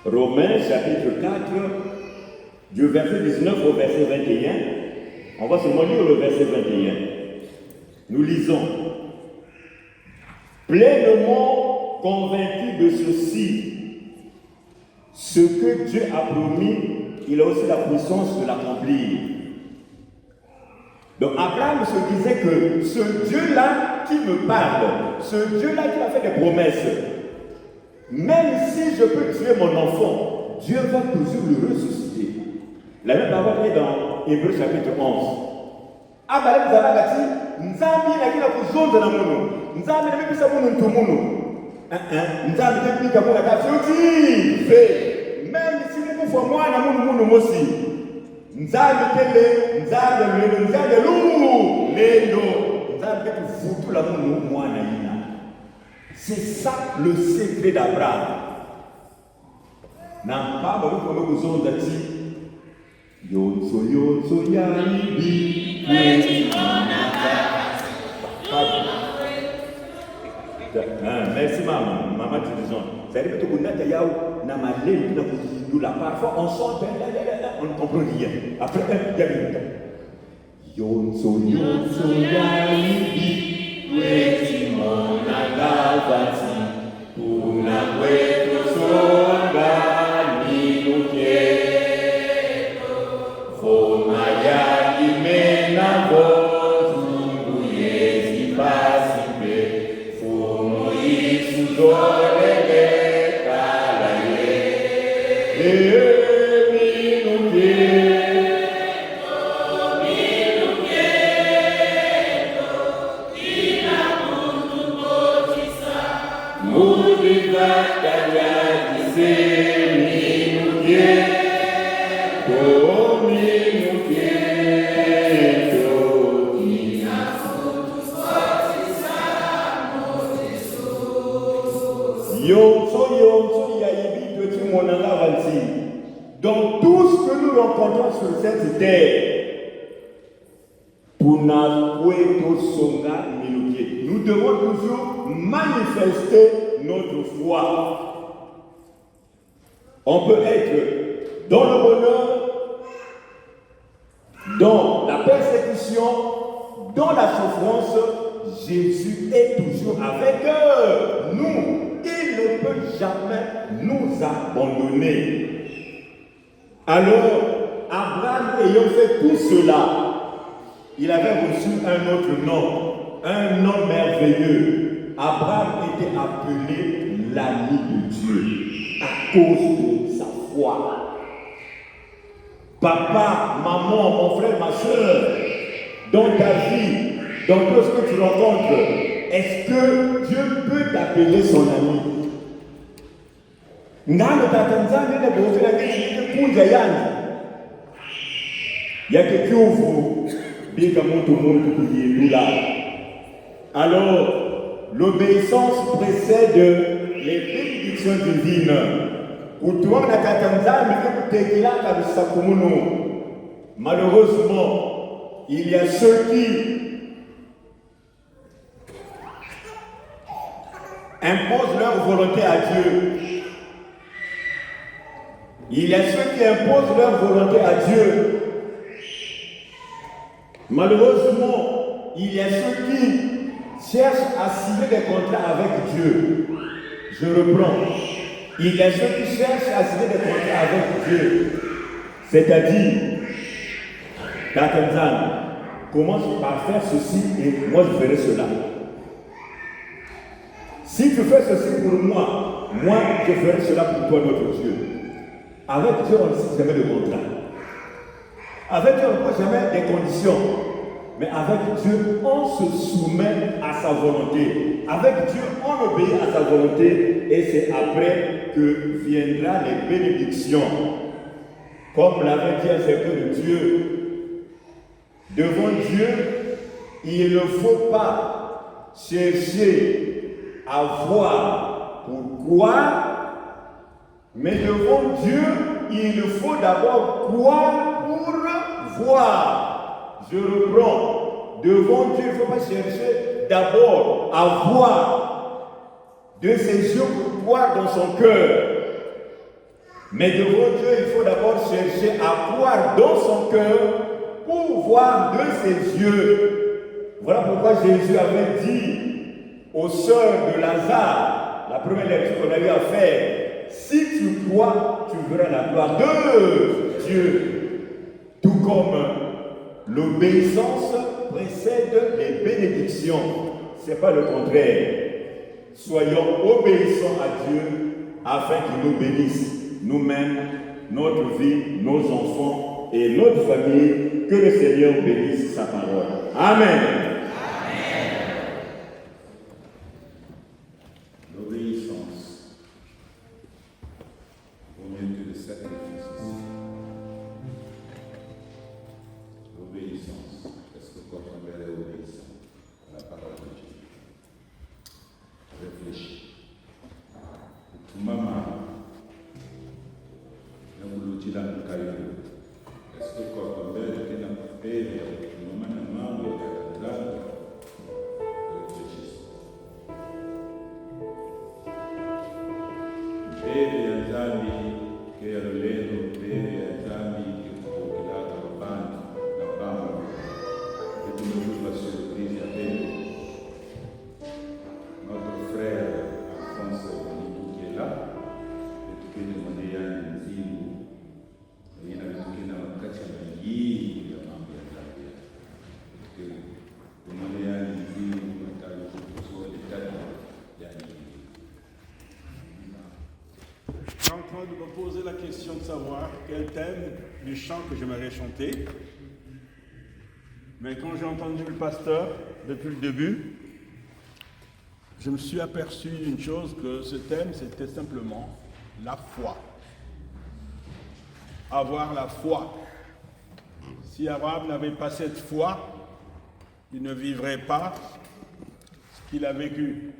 Romains chapitre 4, du verset 19 au verset 21, on va seulement lire le verset 21. Nous lisons. Pleinement convaincu de ceci, ce que Dieu a promis, il a aussi la puissance de l'accomplir. Donc Abraham se disait que ce Dieu-là qui me parle, ce Dieu-là qui m'a fait des promesses, même si je peux tuer mon enfant, Dieu va toujours le ressusciter. La même parole est dans Hébreux chapitre 11. Abraham Zabagati, Nzambi n'a qu'à vous zone de la mono. Nzambi n'a plus sa mono tout mono. Nzambi n'a plus qu'à vous la café. Même si vous pouvez moi, n'a mono mono aussi. Nzambi télé, Nzambi lou, Léno. Nzambi vous tout la mono, moi, naïna. C'est ça le secret d'Abraham. N'a pas beaucoup de zone d'ati. Yonso yaibi. Merci maman, maman tu dis ça veut dire que tu as yao na malé na kuzindula parfois on sent on ne comprend rien après il y a une yonso yaibi weti mona gavati una kwetu songa Dans tout ce que nous rencontrons sur cette terre, nous devons toujours manifester notre foi. On peut être dans le bonheur, dans la persécution, dans la souffrance. Jésus est toujours avec nous. Il ne peut jamais nous abandonner. Alors, Abraham ayant fait tout cela, il avait reçu un autre nom, un nom merveilleux. Abraham était appelé l'ami de Dieu à cause de sa foi. Papa, maman, mon frère, ma soeur, dans ta vie, dans tout ce que tu rencontres, est-ce que Dieu peut t'appeler son ami? Il y a que Dieu vous dit comment tout le monde là. Alors, l'obéissance précède les bénédictions divines. Malheureusement, il y a ceux qui imposent leur volonté à Dieu. Il y a ceux qui imposent leur volonté à Dieu. Malheureusement, il y a ceux qui cherchent à signer des contrats avec Dieu. Je reprends. Il y a ceux qui cherchent à signer des contrats avec Dieu. C'est-à-dire, Tatanzan, commence par faire ceci et moi je ferai cela. Si tu fais ceci pour moi, moi je ferai cela pour toi, notre Dieu. Avec Dieu, on ne signe jamais de contrat. Avec Dieu, on ne pose jamais des conditions. Mais avec Dieu, on se soumet à sa volonté. Avec Dieu, on obéit à sa volonté. Et c'est après que viendra les bénédictions. Comme l'avait dit un serviteur de Dieu, devant Dieu, il ne faut pas chercher à voir pourquoi. Mais devant Dieu, il faut d'abord croire pour voir. Je reprends. Devant Dieu, il ne faut pas chercher d'abord à voir de ses yeux pour voir dans son cœur. Mais devant Dieu, il faut d'abord chercher à croire dans son cœur pour voir de ses yeux. Voilà pourquoi Jésus avait dit aux sœurs de Lazare, la première lecture qu'on a eu à faire, si tu crois, tu verras la gloire de Dieu. Tout comme l'obéissance précède les bénédictions. Ce n'est pas le contraire. Soyons obéissants à Dieu afin qu'il nous bénisse, nous-mêmes, notre vie, nos enfants et notre famille. Que le Seigneur bénisse sa parole. Amen. L'obéissance au mieux que le sacrifice. L'obéissance. Est-ce que quand on est obéissant à la parole de Dieu? Réfléchis. Maman, est-ce que quand on est réfléchis? Notre frère Alphonse qui est là, et qui demandait à Nzimou, il y a un Kachamagi, il y a un Biazabia. Demandez à Nzimou, Je suis en train de me poser la question de savoir quel thème du chant que j'aimerais chanter. Mais quand j'ai entendu le pasteur depuis le début, je me suis aperçu d'une chose, que ce thème, c'était simplement la foi. Avoir la foi. Si Abraham n'avait pas cette foi, il ne vivrait pas ce qu'il a vécu.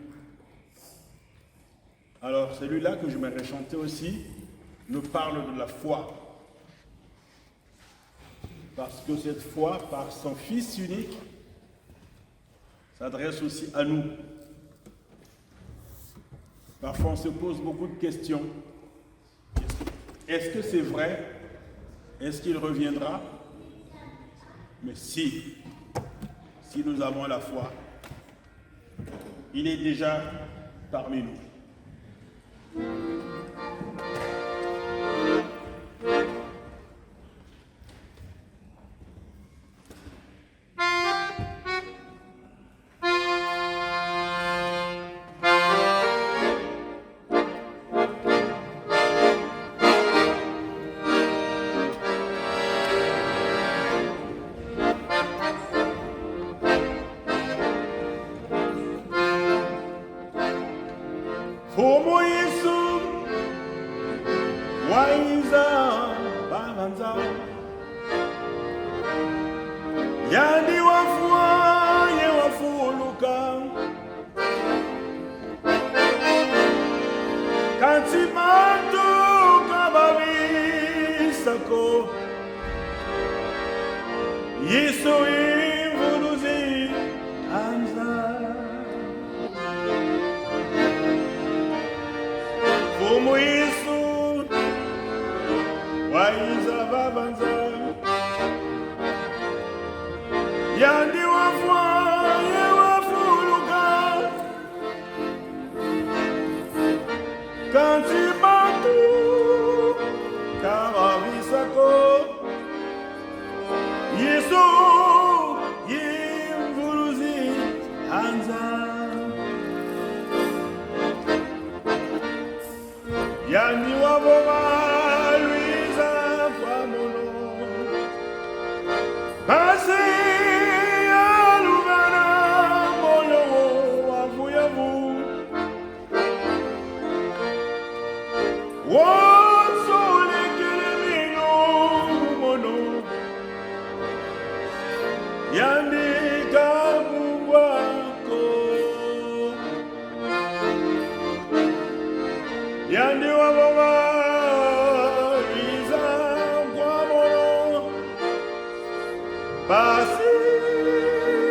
Alors, celui-là que je m'aimerais chanter aussi nous parle de la foi. Parce que cette foi, par son Fils unique, s'adresse aussi à nous. Parfois, on se pose beaucoup de questions. Est-ce que c'est vrai? Est-ce qu'il reviendra? Mais si nous avons la foi, il est déjà parmi nous. Fumu Yesu waiza babanza yandi wafua ye wafuluka kanti mantu kababisako Yesu imvuluzi anza Fumu Yesu waiza babanza yandi wafua ye wafuluka kanti bantu karabisako Yesu yimvuluzi anza yani waboma luiza kwa mono basi ya lugana moyo wavuyavu wosolekele mino mono yandika mungwako yandi waboma luiza kwa mono basi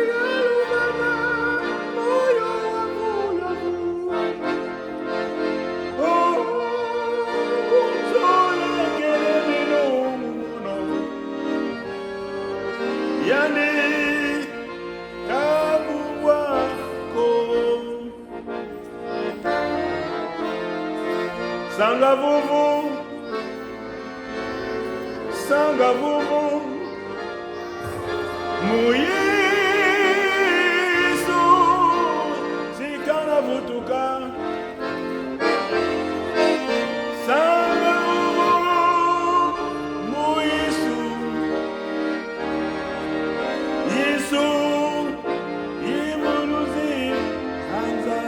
ya lugana moyo wavuyavu wosolekele mino mono yandi kabungwako sanga vuvu muyisu sikana vutuka sanga vuvu muyisu yisu imuluzi anza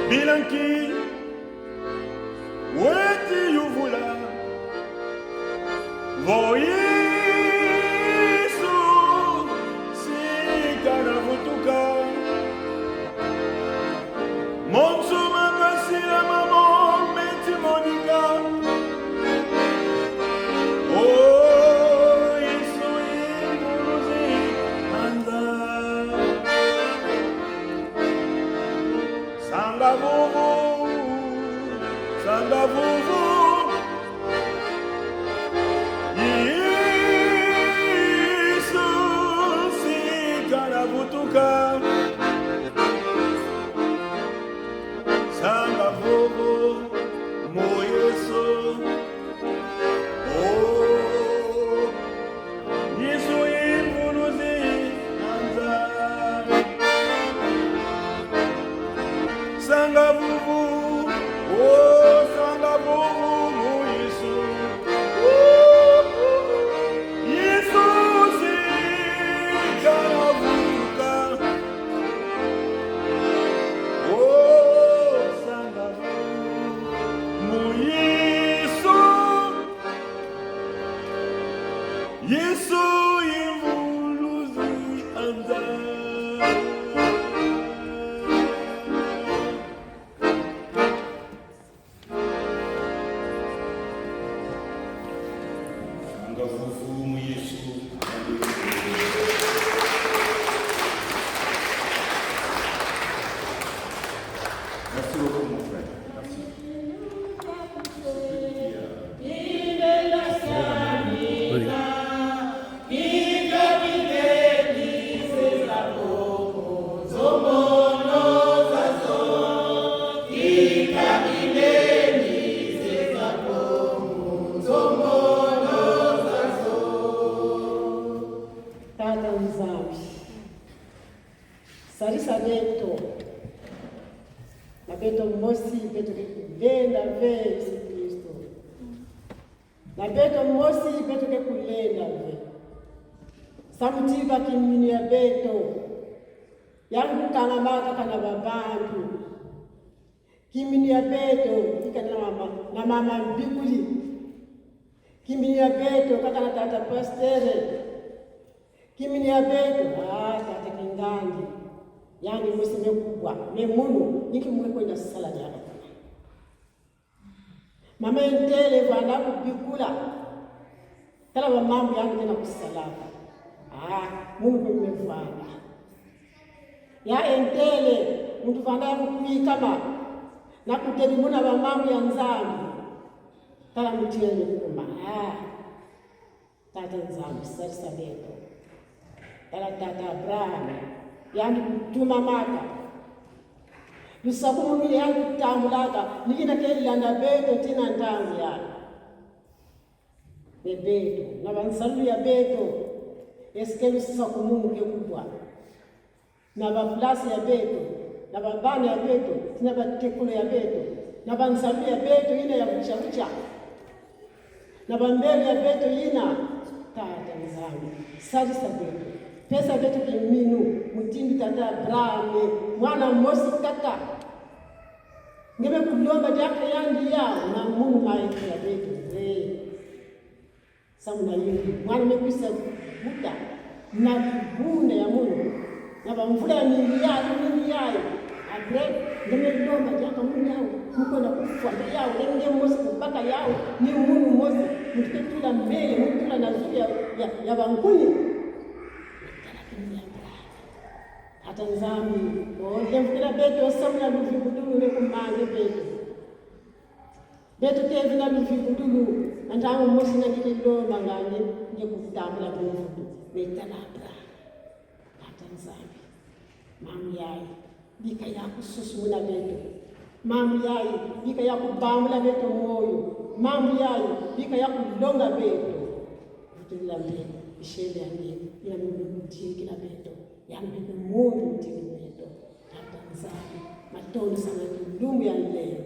bilanki weti yuvula voyisu sikana vutuka monsuma kasila mamo meti monika Yesu imuluzi anza sanga vuvu Yesu Yesu imuluzi anza. Ngavuvu Yesu. Merci beaucoup mon frère. Merci. Tata mzambi salisa beto na beto mosi beto kulenda ve Yesu Kristo na beto mosi beto kulenda ve samutika kimini ya beto yangu kana maka kana babantu kimini ya beto ikana na mama mbikuli kimini ya beto kakana tata pastere kimini ya beto tata kingandi yani musime kubwa ne munu nikimwe kwenda sala ya mama entele vana kubikula kala wa mambo yangu tena kusalaka munu kumefanya ya entele mtu vana kama na kutelimuna wa mambo ya nzambi kala mtieni kuma tata nzambi salisa beto kala tata Abraham yani kutuma mata lusaku mimi yangu kutambulaka nikina kelanda beto tina ntangu ya beto na bansalu ya beto eskelu saku mungu ke kubwa na baplasi ya beto na babana ya beto tina batekolo ya beto na bansalu ya beto ina ya kuchakucha na bambele ya beto ina tata nzambi salisa beto pesa betu kiminu mutindi tata Abraham mwana mosi kaka ngebe kulomba jake yandi yao na Mungu maiki ya betu samuna yindi mwana mekuisa buta na bune ya Mungu na bamvula ni yayo abre ngebe kulomba jake Mungu yao mukona kufa yao ngebe mosi kubaka yao ni Mungu mosi mtukitula mbele mtukitula nazuri ya bankuni hata nzambi ndemvukira beto samuna luvigudulu nekumange beto tevina luvigudulu antangu mosi nakitidoma ngane ngekutambula bevudu netalabra hata nzambi mamu yayi bika yakususumuna beto mamu yayi bika yakubambula beto moyo mamu yayi bika yakulonga beto vutulila beto ishele yange ila mtikila beto yani mungu mtikila hata nzambi matoni sana kilungu ya leo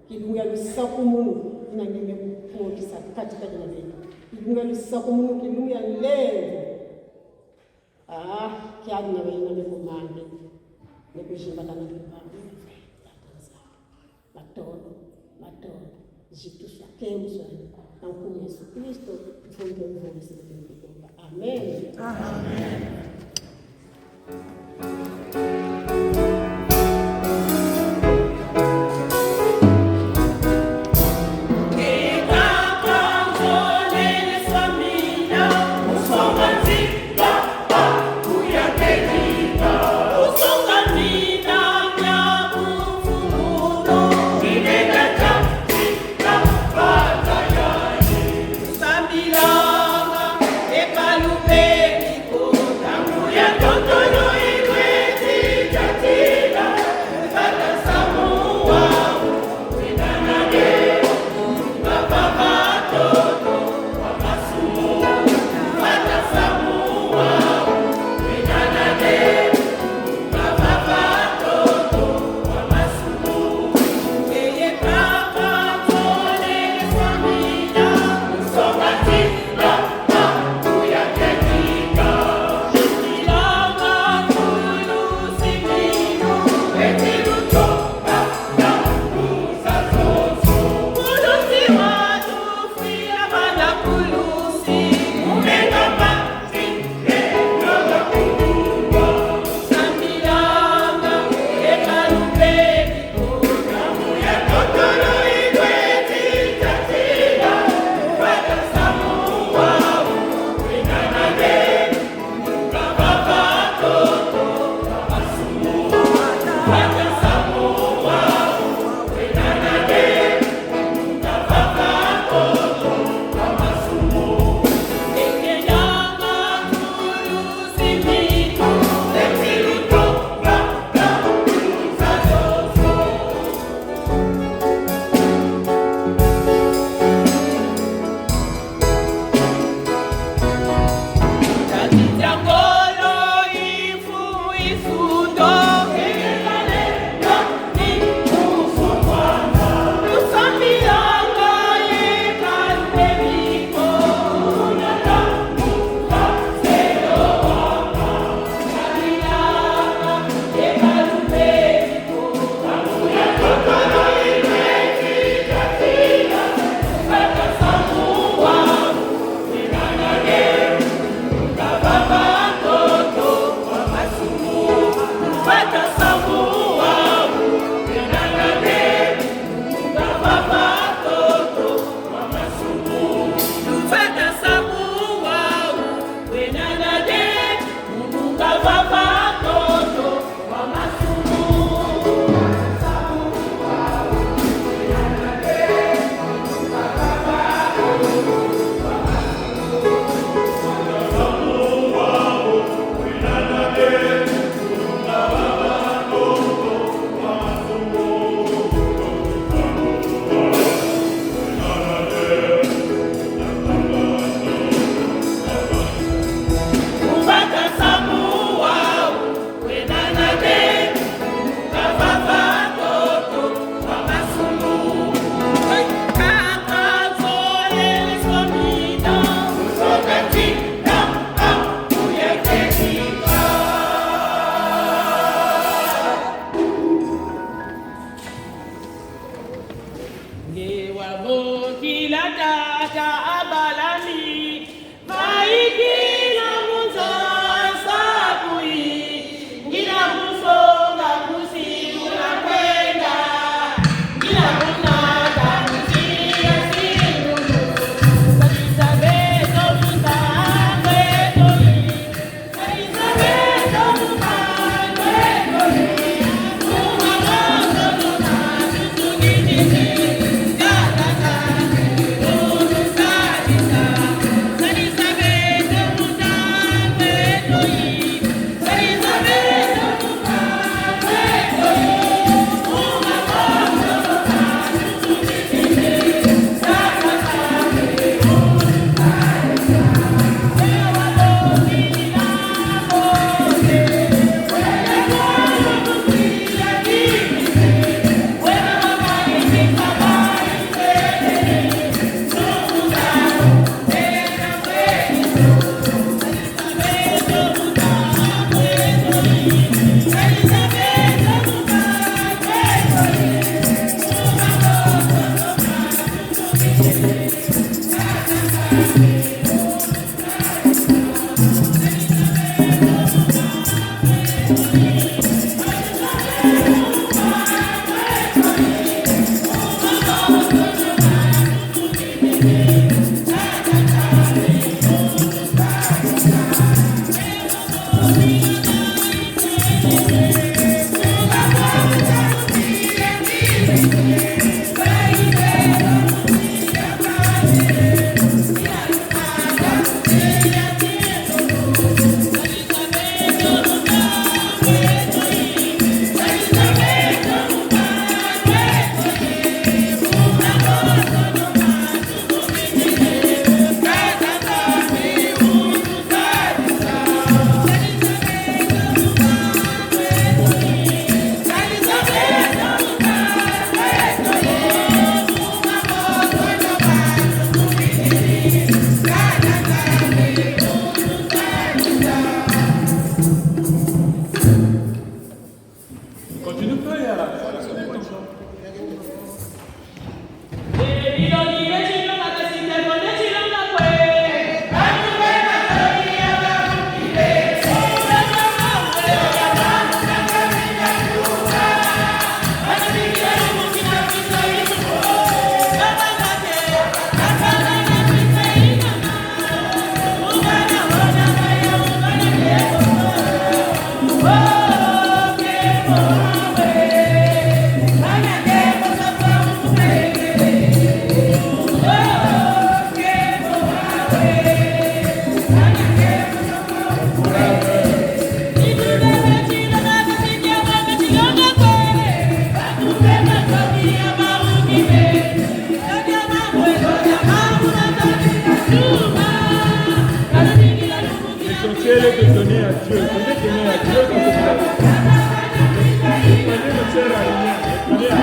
kilungu ya lusaku mungu ina ngime kupokisa katika jina lako kilungu ya lusaku mungu kilungu ya leo kiadi na wewe na kumange ni kushimba kana kupanga hata nzambi matoni jitusha kemswa na kwa Yesu Kristo tufunge mvuli sisi tunaomba amen amen. Tangu ya totoro L'essentiel est de donner à Dieu. Prenez donner à Dieu quand vous l'avez. Prenez ne sert à rien. Prenez à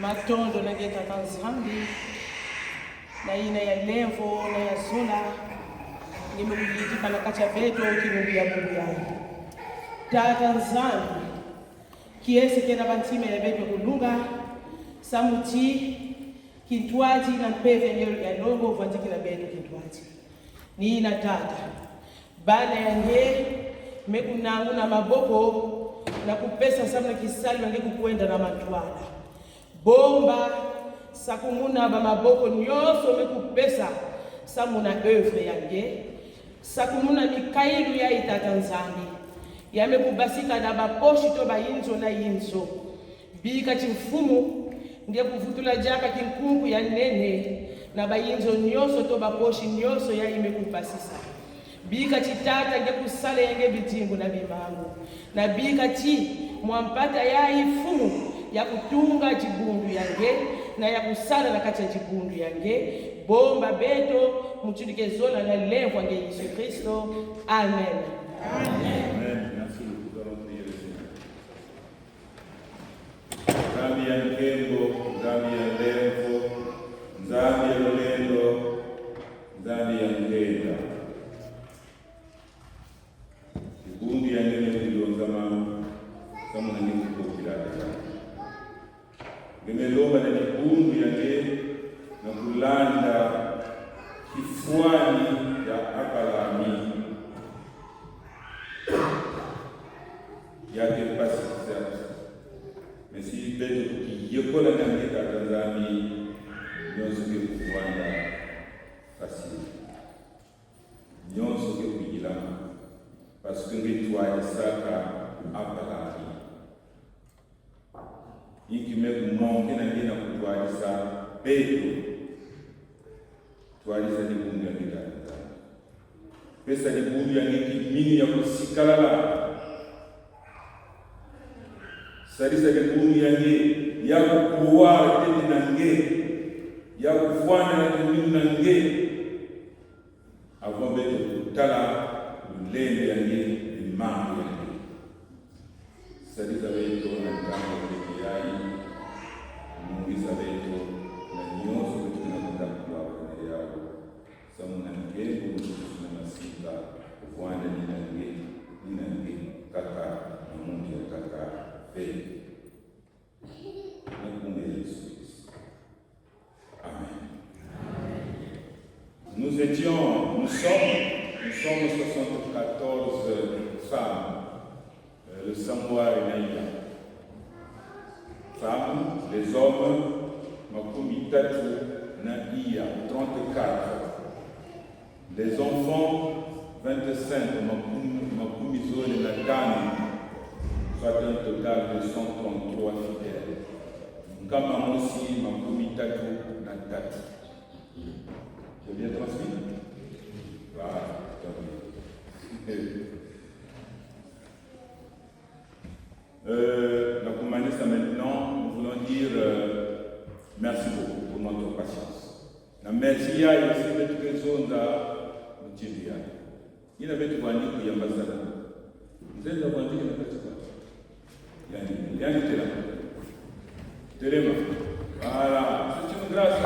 matondo nangeta kanzambi na ina ya levo na ya zola nimekujitika na kacha beto kinumbia Mungu yangu tata nzambi kiese kena bantime ya beto kulunga samuti kintwaji na mpeve nyoro ya longo uvandiki na beto kintwaji ni ina tata bana yange mekunangu na maboko na kupesa samna kisali wange kukwenda na matwala bomba sakumuna ba maboko nyoso mekupesa samuna œuvre yange sakumuna mikailu ya itatanzani yamekubasika na baposhi to bayinzo na yinzo bika chimfumu ndiye kuvutula jaka kinkungu ya nene na bayinzo nyoso to baposhi nyoso ya imekupasisa bika chitata nge kusale yange bitingu na bimangu na bika chi mwampata ya ifumu ya kutunga jibundu yange na ya kusala na kacha jibundu yange bomba beto mutulike zola na levo yange Yesu Kristo amen Amen. Merci beaucoup. Nous allons prier le Seigneur. Nzambi ya nkembo, nzambi ya levo, nzambi ya lolendo, nzambi ya ngenda. Jibundu yange nililonzama kama ningekupokea nimelomba na jibundu yange na kulanda kifuani ya akalami yake pasisa mesi beto kiyekola nange tatanzami nyonso ke kufuanda fasili nyonso ke kujilama parce que ngetwa isaka akalami iki meku monke nange na kutwa isaka betu twaliza libungu yange tata pesa libungu yange kimini ya kusikalala salisa libungu yange ya kukuwa tete nange ya kufwana na kimini nange avant betu tala lulende yange limambo yange salisa betu na ngambo ya yai mungiza betu na nyonso betu na kutakuwa kwa yao samu na ngengo na masika kufwana ninange kaka na mungu ya kaka betu na kumbe Yesu. Amen. Nous sommes 74 femmes, le Samoa et Naïa. Femmes, les hommes, Makumi Tatu, Naïa, 34. Les enfants, 25, Makumi Zone et Natani, soit un total de 133 fidèles. Nkama Mosi, Makumi Tatu, Natatu. J'ai bien transmis? Voilà, ça maintenant, nous voulons dire merci beaucoup pour notre patience. Merci à ici de toutes les zones à Mutibia. Il avait tout vendu pour Yambazala. Vous êtes vendu, il n'a pas tout vendu. Il y a une télé. Téléma. Voilà, c'est une grâce.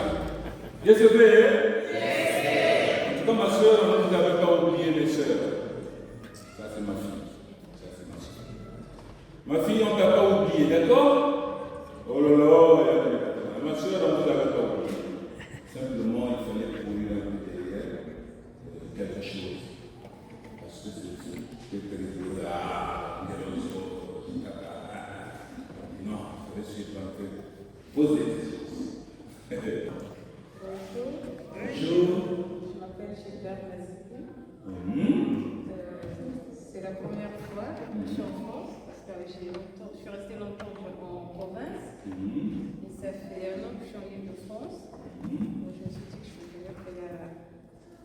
Yes, c'est vrai. En tout cas, ma soeur, on ne vous avait pas oublié les sœurs. Ça, c'est ma fille. Ma fille, on ne t'a pas oublié, d'accord? Oh là là, ma soeur, on ne vous avait pas oublié. Simplement, il fallait courir derrière quelque chose. Parce que c'est quelque chose là, non, il fallait suivre un peu. Posez des choses. Bonjour. Je m'appelle Gilbert Mazzi. C'est la première fois que je suis en France, parce que je suis restée longtemps en province. Et ça fait 1 an que je suis en Ile-de-France. Donc je me suis dit que je voulais venir créer la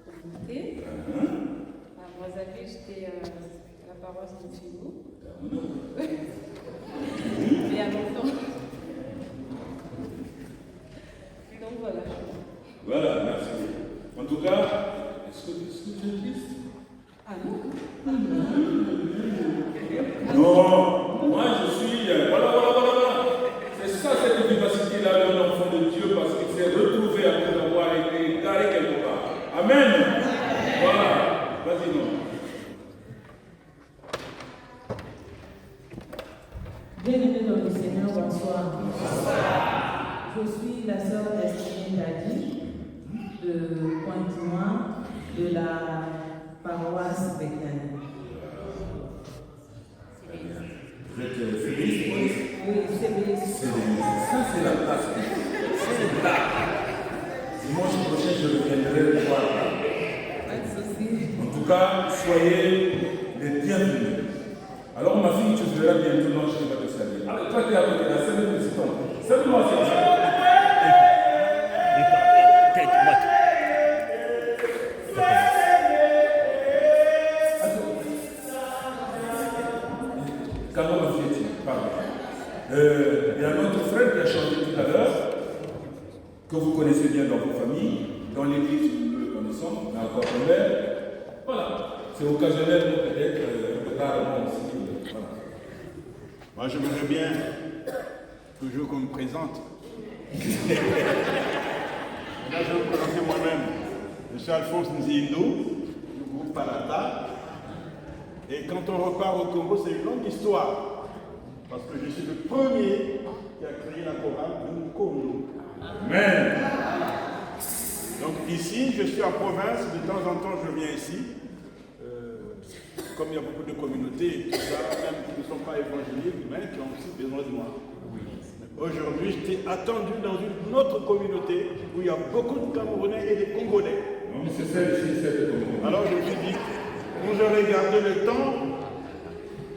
communauté. À Brazzaville, j'étais à la paroisse de Figou. Il y a longtemps. Donc voilà. Voilà, merci. En tout cas, est-ce que tu es triste? Ah non. Non, moi je suis. Voilà. C'est ça cette vivacité-là d'un enfant de Dieu parce qu'il s'est retrouvé après avoir été égaré quelque part. Amen. Voilà, vas-y, non. Bien-aimés dans le Seigneur, bonsoir. Je suis la sœur Destinée Dadi de Pointe-Noire de la paroisse Bethany. Vous êtes féministe? Oui, féministe. Ça, c'est la place. C'est là. Dimanche prochain, je reviendrai le voir. En tout cas, soyez les bienvenus. Alors, ma fille, tu verras bientôt, non, je ne vais pas te saluer. Alors, toi, tu es à côté de la scène de président. Salue-moi, c'est ça. Il y a notre frère qui a chanté tout à l'heure, que vous connaissez bien dans vos familles, dans l'église, nous le connaissons, mais encore un. Voilà, c'est occasionnel, peut-être, rarement aussi. Voilà. Moi, je voudrais bien, toujours qu'on me présente. Là, je vais me présenter moi-même. Je suis Alphonse Nzindo, du groupe Palata. Et quand on repart au Congo, c'est une longue histoire. Parce que je suis le premier qui a créé la chorale du Congo. Amen. Donc ici, je suis en province, de temps en temps je viens ici. Comme il y a beaucoup de communautés, tout ça, même qui ne sont pas évangéliques, mais qui ont aussi besoin de moi. Aujourd'hui, j'étais attendu dans une autre communauté où il y a beaucoup de Camerounais et de Congolais. Non, mais c'est cette communauté. Alors je me suis dit, quand j'ai regardé le temps,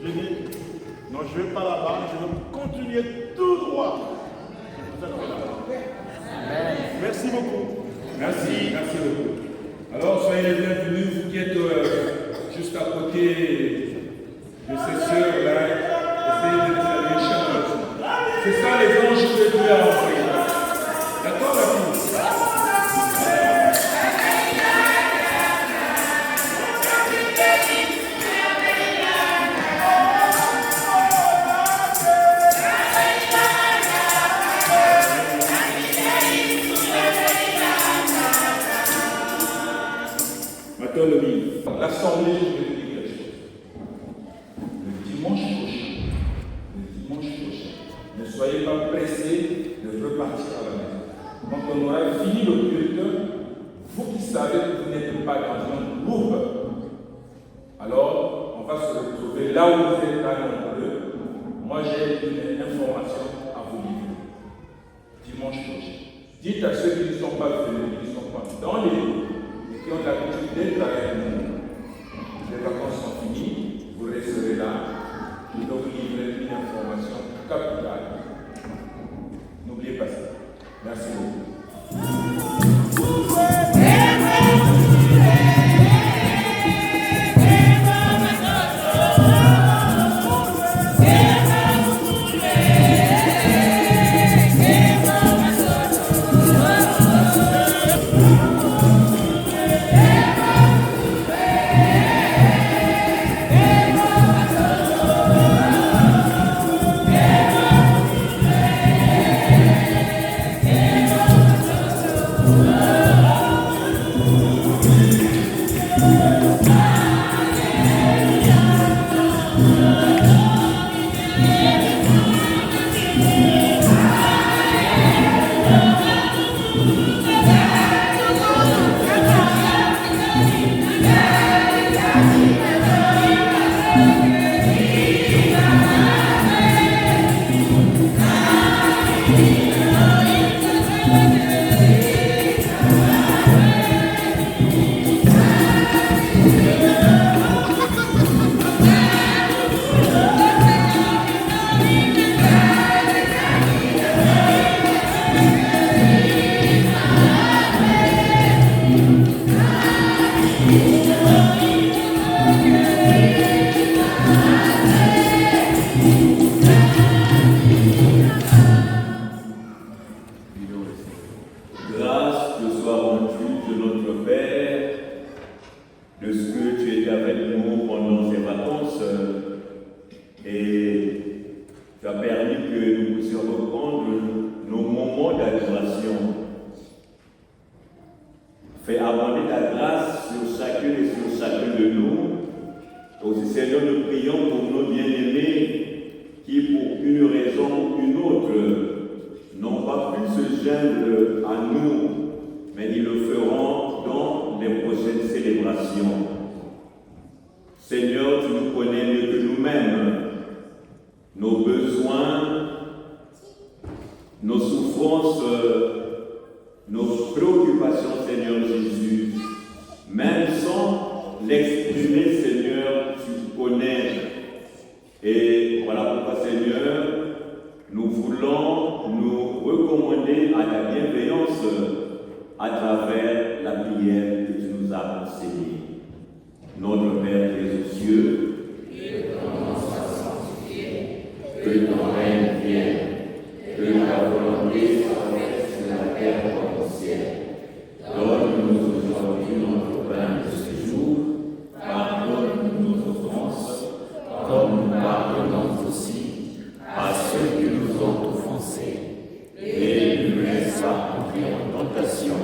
j'ai dit, non, je ne vais pas là-bas, je vais continuer tout droit. C'est pour ça que je vais là-bas. Merci beaucoup. Merci beaucoup. Alors, soyez les bienvenus, vous qui êtes juste à côté de ces sœurs-là, essayez de les saluer chaleureusement. C'est ça les anges que Dieu a envoyés. D'accord, la fille? L'assemblée, je vais te dire quelque chose. Le dimanche prochain, ne soyez pas pressés de repartir à la maison. Quand on aura fini le culte, vous qui savez que vous n'êtes pas dans un groupe, alors on va se retrouver là où vous êtes là nombreux. Moi j'ai une information à vous livrer. Dimanche prochain. Dites à ceux qui ne sont pas venus, qui ne sont pas dans les groupes, qui ont l'habitude d'être avec nous. Les vacances sont finies, vous resterez là. Je dois vous livrer une information capitale. N'oubliez pas ça. Merci beaucoup. Fais abonder ta grâce sur chacun et sur chacun de nous. Aussi, Seigneur, nous prions pour nos bien-aimés qui, pour une raison ou une autre, n'ont pas pu se joindre à nous, mais ils le feront dans les prochaines célébrations. Seigneur, tu nous connais mieux que nous-mêmes, nos besoins, nos souffrances, nos préoccupations, Seigneur Jésus. Même sans l'exprimer, Seigneur, tu connais. Et voilà pourquoi, Seigneur, nous voulons nous recommander à ta bienveillance à travers la prière que tu nous as enseignée. Notre Père qui es aux cieux, que ton nom soit sanctifié, que ton règne vienne, que ta volonté soit faite sur la terre comme au ciel. Donne-nous aujourd'hui notre pain de ce jour. Pardonne-nous nos offenses, comme nous pardonnons aussi à ceux qui nous ont offensés. Et ne nous laisse pas entrer en tentation,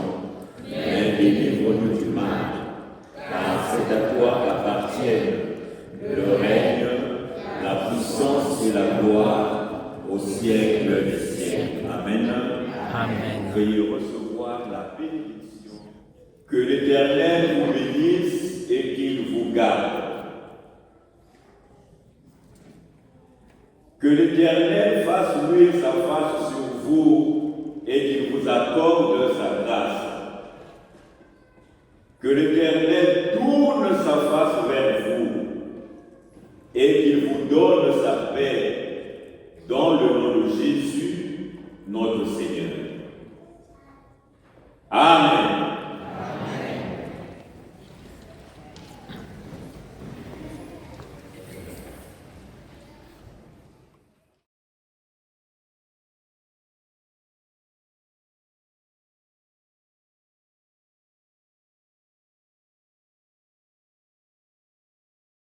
mais délivre-nous du mal. Car c'est à toi qu'appartiennent le règne, la puissance et la gloire au siècle des siècles. Amen. Amen. Veuillez recevoir la bénédiction. Que l'Éternel vous bénisse et qu'il vous garde. Que l'Éternel fasse luire sa face sur vous et qu'il vous accorde sa grâce. Que l'Éternel tourne sa face vers vous et qu'il vous donne sa paix dans le nom de Jésus, notre Seigneur.